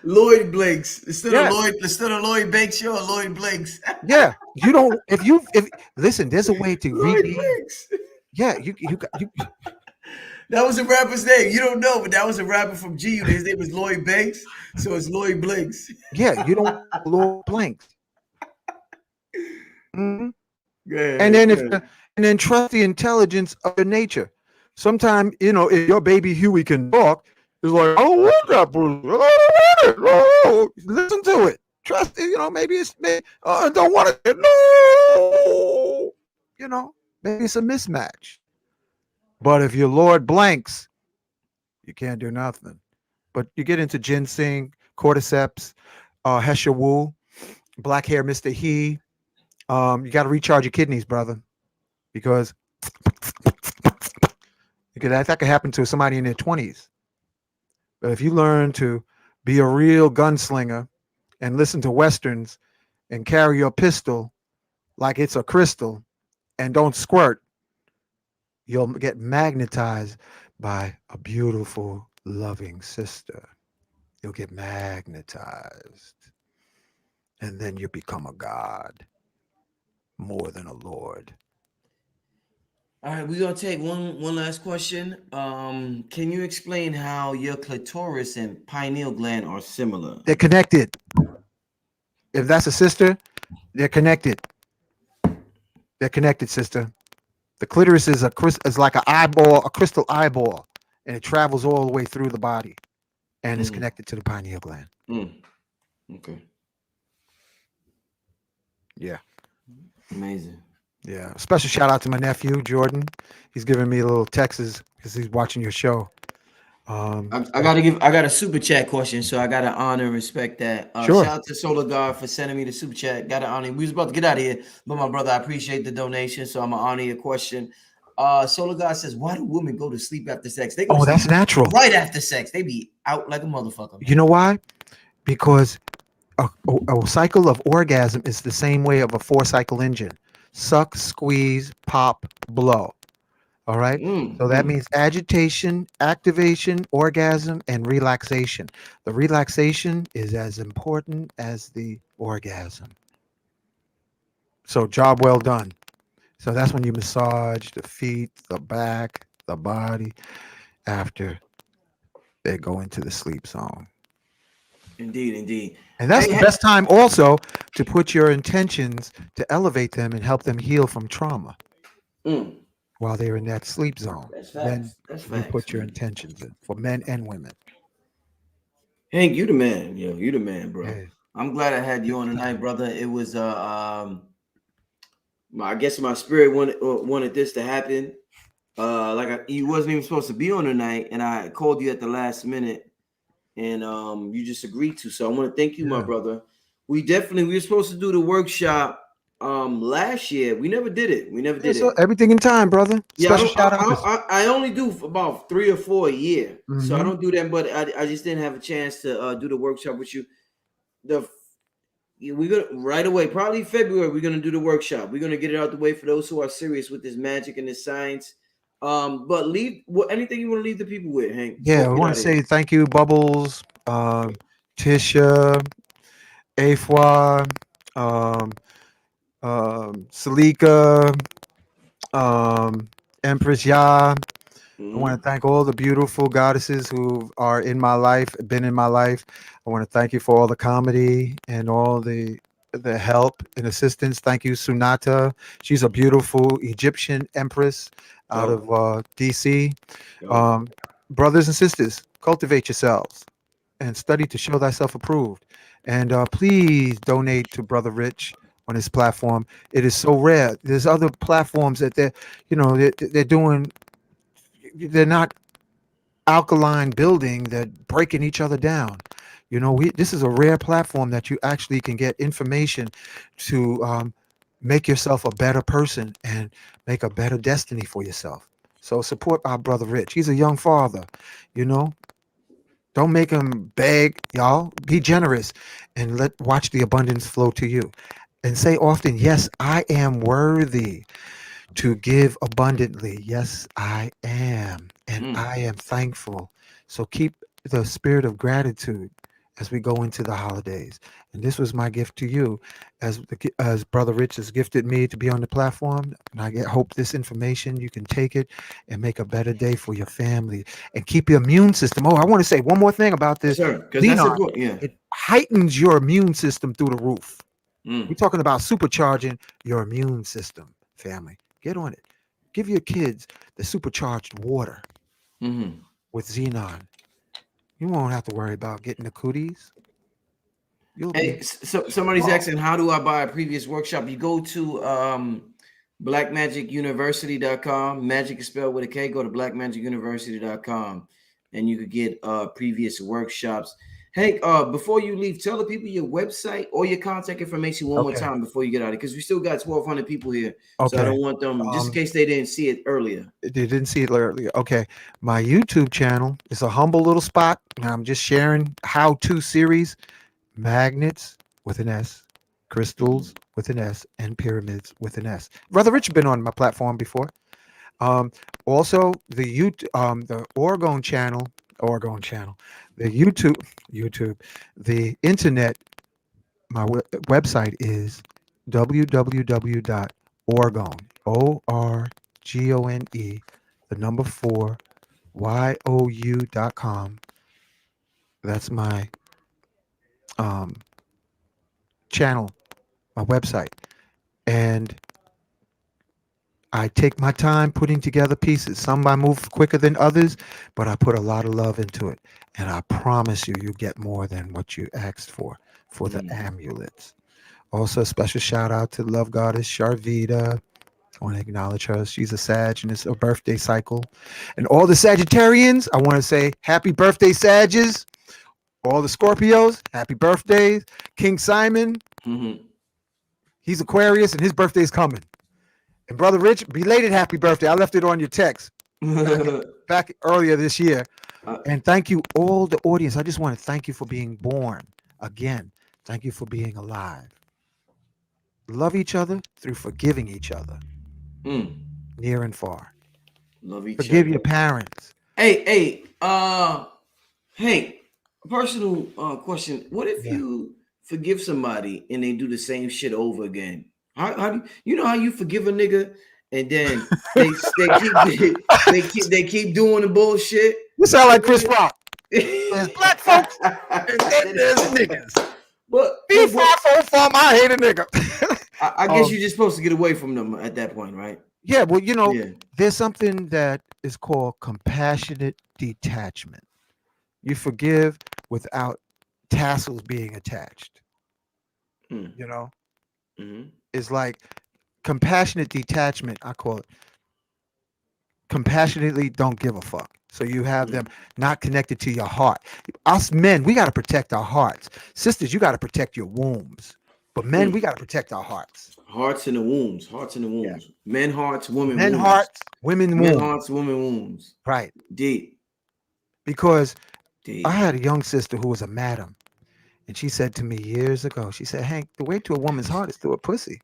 Lloyd Blanks. Yeah. Instead of Lloyd Banks, you're Lloyd Blanks. Yeah. You don't, if, listen, there's a way to Lloyd redeem. Blanks. Yeah. You, That was a rapper's name. You don't know, but that was a rapper from G Unit. His name was Lloyd Banks, so it's Lloyd Blanks. yeah, you don't want Lord Blanks. Mhm. And Good, then if, good. and then trust the intelligence of your nature. Sometimes, if your baby Huey can talk, it's like, I don't want that, Bruce. I don't want it. No. Listen to it. Trust it. Maybe it's me. I don't want it. No. Maybe it's a mismatch. But if your Lord blanks, you can't do nothing. But you get into ginseng, cordyceps, Hesha Wu, black hair, Mr. He. You got to recharge your kidneys, brother, because that could happen to somebody in their 20s. But if you learn to be a real gunslinger and listen to westerns and carry your pistol like it's a crystal and don't squirt, you'll get magnetized by a beautiful, loving sister. You'll get magnetized. And then you become a god more than a lord. All right, we're gonna take one last question. Can you explain how your clitoris and pineal gland are similar? They're connected. If that's a sister, they're connected. They're connected, sister. The clitoris is like an eyeball, a crystal eyeball, and it travels all the way through the body and is Mm, connected to the pineal gland. okay, Yeah. amazing. Yeah. Special shout out to my nephew, Jordan. He's giving me a little texts because he's watching your show. I got a super chat question, so I gotta honor and respect that. Sure. Shout out to Solar God for sending me the super chat. Gotta honor him. We was about to get out of here, but my brother, I appreciate the donation, so I'm gonna honor your question. Solar God says, why do women go to sleep after sex? They go to Oh, sleep that's natural. right after sex. They be out like a motherfucker, man. You know why? Because a cycle of orgasm is the same way of a 4-cycle engine: suck, squeeze, pop, blow. All right. So that means agitation, activation, orgasm, and relaxation. The relaxation is as important as the orgasm. So, job well done. So that's when you massage the feet, the back, the body after they go into the sleep zone. Indeed, indeed. And that's the best time also to put your intentions to elevate them and help them heal from trauma mm, while they're in that sleep zone. that's Then facts. That's you facts, put your man. intentions in for men and women. Hank, you the man, yo. You the man, bro. Hey, I'm glad I had you on tonight, anytime. brother. It was I guess my spirit wanted this to happen. You wasn't even supposed to be on tonight, and I called you at the last minute, and you just agreed to. So I want to thank you, my Yeah. brother. We were supposed to do the workshop last year. We never did it. We never Yeah, did so it. everything in time, brother. Yeah, I Special don't. shout out to. I only do about 3 or 4 a year, so I Hmm. don't do that. But I just didn't have a chance to do the workshop with you. The we're gonna right away, probably February. We're gonna do the workshop. We're gonna get it out the way for those who are serious with this magic and this science. But leave anything you want to leave the people with, Hank, before Yeah, we we get want out to of here. say thank you, Bubbles, Tisha, Afwa, um, Salika, um, Empress Ya. I want Mhm. to thank all the beautiful goddesses who are in my life, been in my life. I want to thank you for all the comedy and all the help and assistance. Thank you, Sunata. She's a beautiful Egyptian empress out Dope, of DC. dope. Um, Brothers and sisters, cultivate yourselves and study to show thyself approved. And please donate to Brother Rich on his platform. It is so rare. There's other platforms that they're doing. They're not alkaline building that breaking each other down. This is a rare platform that you actually can get information to make yourself a better person and make a better destiny for yourself. So support our brother Rich. He's a young father. You know, don't make him beg, y'all. Be generous and watch the abundance flow to you. And say often, yes, I am worthy to give abundantly. Yes, I am. And Mm. I am thankful. So keep the spirit of gratitude as we go into the holidays. And this was my gift to you, as Brother Rich has gifted me to be on the platform. And hope this information, you can take it and make a better day for your family and keep your immune system. Oh, I want to say one more thing about Yes, this sir. Because that's Xenon. important. Yeah. It heightens your immune system through the roof. We're Mm. talking about supercharging your immune system, family. Get on it. Give your kids the supercharged water Hmm. with Xenon. You won't have to worry about getting the cooties. You'll Hey, be so somebody's strong. asking, how do I buy a previous workshop? You go to blackmagicuniversity.com. Magic is spelled with a K. Go to blackmagicuniversity.com and you could get previous workshops. Hey, before you leave, tell the people your website or your contact information one more Okay. time before you get out of it, because we still got 1,200 people here. So I Okay. don't want them, just in Um, case they didn't see it earlier. they didn't see it earlier. Okay. My YouTube channel is a humble little spot. I'm just sharing how-to series, magnets with an S, crystals with an S, and pyramids with an S. Brother Rich been on my platform before. Um, Also, the Oregon channel, the YouTube, the internet. My website is www.orgone, ORGONE, the number 4, YOU.com. That's my um, channel, my website. And I take my time putting together pieces. Some I move quicker than others, but I put a lot of love into it. And I promise you, you get more than what you asked for the Mm. amulets. Also, a special shout out to Love Goddess Sharvita, want to acknowledge her. She's a Sag and it's a birthday cycle. And all the Sagittarians, I want to say happy birthday, Sages. All the Scorpios, happy birthdays. King Simon, he's Aquarius and his birthday's coming. And Brother Rich, belated happy birthday. I left it on your text back earlier this year. And thank you, all the audience. I just want to thank you for being born again. Thank you for being alive. Love each other through forgiving each other, near and far. Love each Forgive other. your parents. Hey, Hank, personal question. What if you forgive somebody and they do the same shit over again? How do you know how you forgive a nigga and then they keep doing the bullshit? You sound like Chris Rock. There's black folks and then there's niggas. But I hate a nigga. I guess you're just supposed to get away from them at that point, right? Yeah, well, there's something that is called compassionate detachment. You forgive without tassels being attached. It's like compassionate detachment. I call it compassionately don't give a fuck. So you have them not connected to your heart. Us men, we got to protect our hearts. Sisters, you got to protect your wombs. But men, we got to protect our hearts. Hearts in the wombs. Hearts in the wombs. Yeah. Men hearts, women men wombs. Hearts, women men wombs. Hearts, women wombs. Right. Deep. Because I had a young sister who was a madam. And she said to me years ago, she said, Hank, the way to a woman's heart is through a pussy.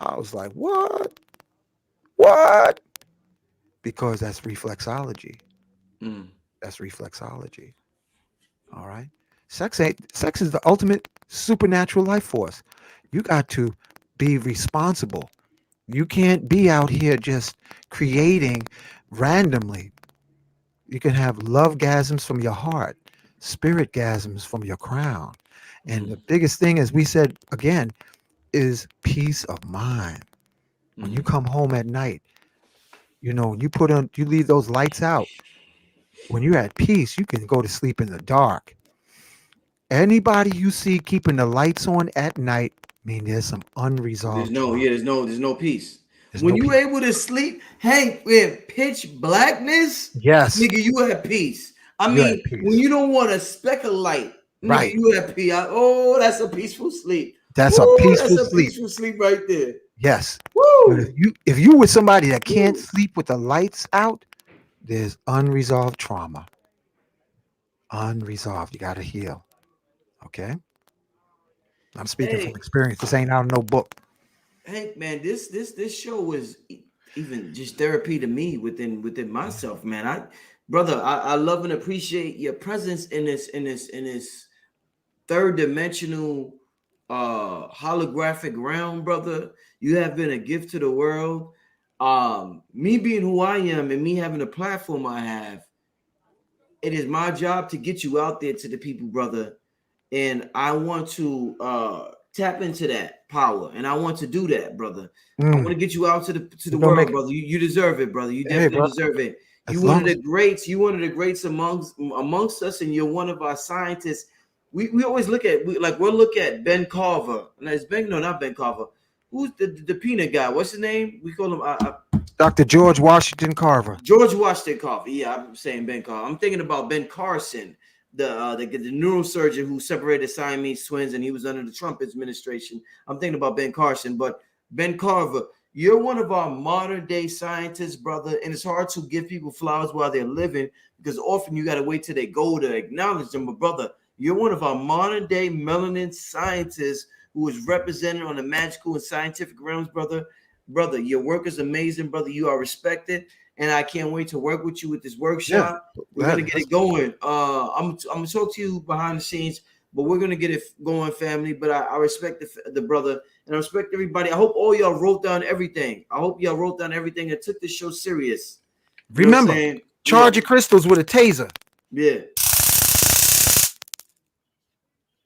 I was like, what? What? Because that's reflexology. That's reflexology. All right. Sex is the ultimate supernatural life force. You got to be responsible. You can't be out here just creating randomly. You can have love-gasms from your heart, spirit-gasms from your crown. And the biggest thing, as we said again, is peace of mind. When you come home at night, you leave those lights out. When you're at peace, you can go to sleep in the dark. Anybody you see keeping the lights on at night, there's some unresolved. There's no peace. When you able to sleep, Hank, with pitch blackness, yes, nigga, you have peace. When you don't want a speck of light, right? Nigga, you have peace. That's a peaceful sleep. That's a peaceful sleep right there. Yes. Woo! But if you with somebody that can't sleep with the lights out, there's unresolved trauma. Unresolved. You got to heal. Okay. I'm speaking from experience. This ain't out of no book. Hank, man, this show was even just therapy to me within myself, man. I love and appreciate your presence in this third dimensional holographic realm, brother. You have been a gift to the world. Me being who I am and me having a platform I have, it is my job to get you out there to the people, brother. And I want to tap into that power, and I want to do that, brother. I want to get you out to the world, brother. You deserve it, brother. You definitely deserve it. You one of the greats. You one of the greats amongst us, and you're one of our scientists. We always look at we'll look at Ben Carver. And it's Ben, no, not Ben Carver. Who's the peanut guy? What's his name? We call him Dr. George Washington Carver. George Washington Carver. Yeah, I'm saying Ben Carver. I'm thinking about Ben Carson, the neurosurgeon who separated Siamese twins, and he was under the Trump administration. I'm thinking about Ben Carson, but Ben Carver, you're one of our modern day scientists, brother. And it's hard to give people flowers while they're living because often you got to wait till they go to acknowledge them. But brother, you're one of our modern day melanin scientists who is represented on the magical and scientific realms, brother. Brother, your work is amazing, brother. You are respected, and I can't wait to work with you with this workshop. We're gonna get it going. I'm gonna talk to you behind the scenes, but we're gonna get it going, family. But I respect the brother, and I respect everybody. I hope all y'all wrote down everything. I hope y'all wrote down everything and took this show serious. You remember, charge your crystals with a taser. Yeah.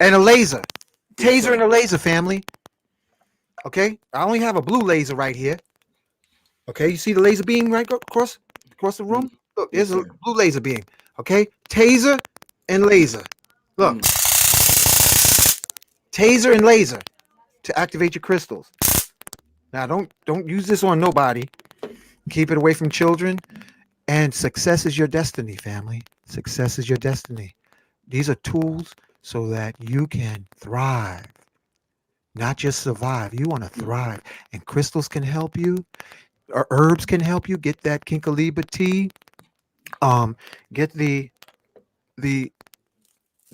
And a laser. Taser and a laser, family. Okay, I only have a blue laser right here. Okay, you see the laser beam right across the room? Look, there's a blue laser beam. Okay, taser and laser. Look, taser and laser to activate your crystals. Now, don't use this on nobody. Keep it away from children. And success is your destiny, family. Success is your destiny. These are tools so that you can thrive, not just survive. You want to Mm. thrive. And crystals can help you, or herbs can help you. Get that Kinkaliba tea. Get the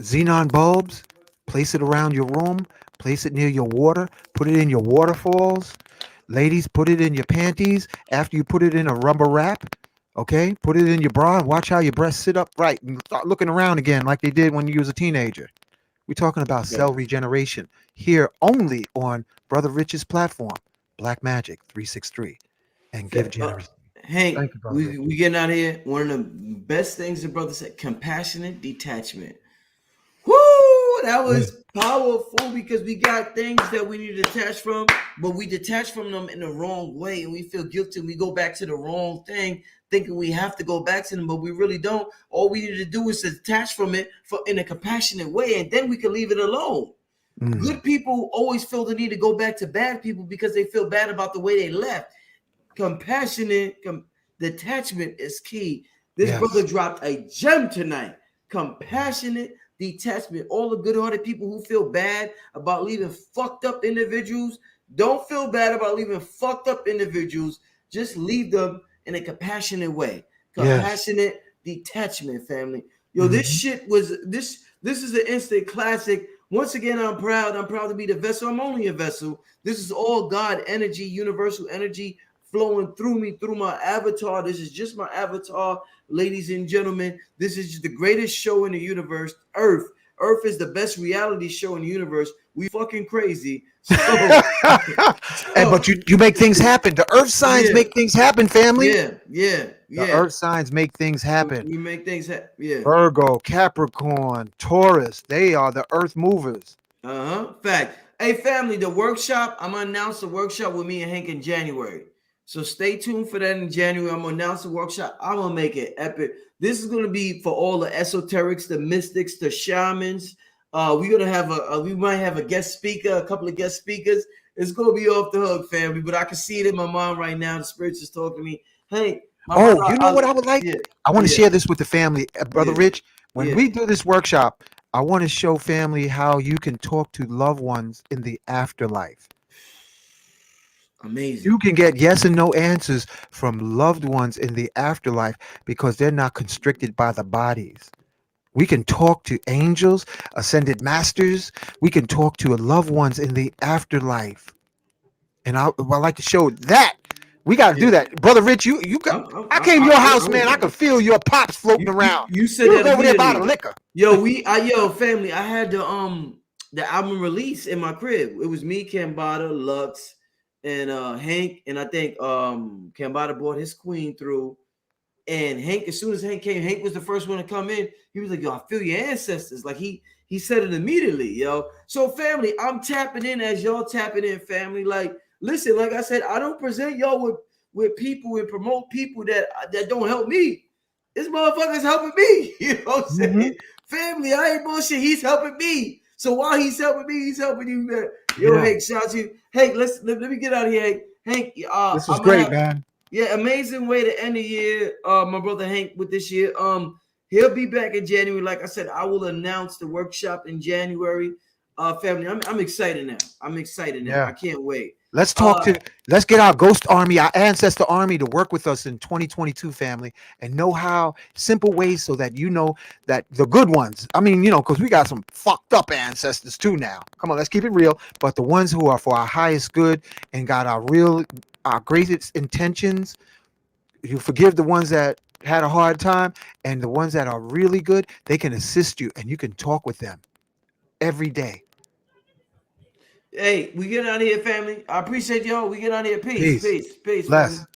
Xenon bulbs, place it around your room, place it near your water, put it in your waterfalls. Ladies, put it in your panties after you put it in a rubber wrap. Okay, put it in your bra and watch how your breasts sit up right and start looking around again like they did when you was a teenager. We're talking about Yeah. cell regeneration here only on Brother Rich's platform, Black Magic 363, and give Fa- generously. Hank, Thank you, Brother Rich. we getting out of here. One of the best things the brother said: compassionate detachment. Whoo! That Yeah. was powerful because we got things that we need to detach from, but we detach from them in the wrong way, and we feel guilty. We go back to the wrong thing, thinking we have to go back to them, but we really don't. All we need to do is to detach from it for in a compassionate way, and then we can leave it alone. Mm, Good people always feel the need to go back to bad people because they feel bad about the way they left. Compassionate detachment is key. This brother yes. dropped a gem tonight. Compassionate detachment. All the good-hearted people who feel bad about leaving fucked up individuals, don't feel bad about leaving fucked up individuals. Just leave them in a compassionate way. Yes. Compassionate detachment, family. Yo, this Hmm. shit was this. This is an instant classic. Once again, I'm proud. I'm proud to be the vessel. I'm only a vessel. This is all God energy, universal energy flowing through me, through my avatar. This is just my avatar, ladies and gentlemen. This is the greatest show in the universe, Earth. Earth is the best reality show in the universe. We fucking crazy. So, And so but you make things happen. The earth signs yeah, make things happen, family. The yeah. earth signs make things happen. We make things happen. Yeah. Virgo, Capricorn, Taurus, they are the earth movers. Fact. Hey, family, the workshop, I'm going to announce the workshop with me and Hank in January. So stay tuned for that in January. I'm going to announce the workshop. I'm going to make it epic. This is going to be for all the esoterics, the mystics, the shamans. We're going to have we might have a guest speaker, a couple of guest speakers. It's going to be off the hook, family. But I can see it in my mind right now. The spirits is talking to me. Hey, my brother, Oh, you know what I would like? yeah, I want to yeah, share this with the family. Brother yeah, Rich, when yeah. we do this workshop, I want to show family how you can talk to loved ones in the afterlife. You Amazing. can get yes and no answers from loved ones in the afterlife because they're not constricted by the bodies. We can talk to angels, ascended masters. We can talk to loved ones in the afterlife. And I like to show that. We got to do Yeah. that. Brother Rich, you got. I came to your house, man. I could feel your pops floating around. You said You was that over there by the immediately. liquor. Yo, family, I had the album release in my crib. It was me, Cambada, Lux, and Hank, and I think Cambada brought his queen through. And Hank, as soon as Hank came, Hank was the first one to come in. He was like, "Yo, I feel your ancestors." Like he said it immediately, yo. So family, I'm tapping in as y'all tapping in, family. Like, listen, like I said, I don't present y'all with people and promote people that don't help me. This motherfucker's helping me. You know what I'm Hmm. saying? Family, I ain't bullshit. He's helping me. So while he's helping me, he's helping you, man. Yo, Yeah, Hank, shout out to you. Hank, let me get out of here, Hank. Hank, this was I'm gonna great, have man. yeah, amazing way to end the year. My brother Hank with this year. He'll be back in January. Like I said, I will announce the workshop in January. Family, I'm excited now. I'm excited now. Yeah. I can't wait. Let's talk Uh, to. Let's get our ghost army, our ancestor army, to work with us in 2022, family, and know how simple ways so that you know that the good ones. I mean, because we got some fucked up ancestors too now. Come on, let's keep it real. But the ones who are for our highest good and got our greatest intentions. You forgive the ones that had a hard time, and the ones that are really good, they can assist you, and you can talk with them every day. hey, we get out of here, family. I appreciate y'all. We get out of here. Peace, Peace. peace, peace, family. Bless.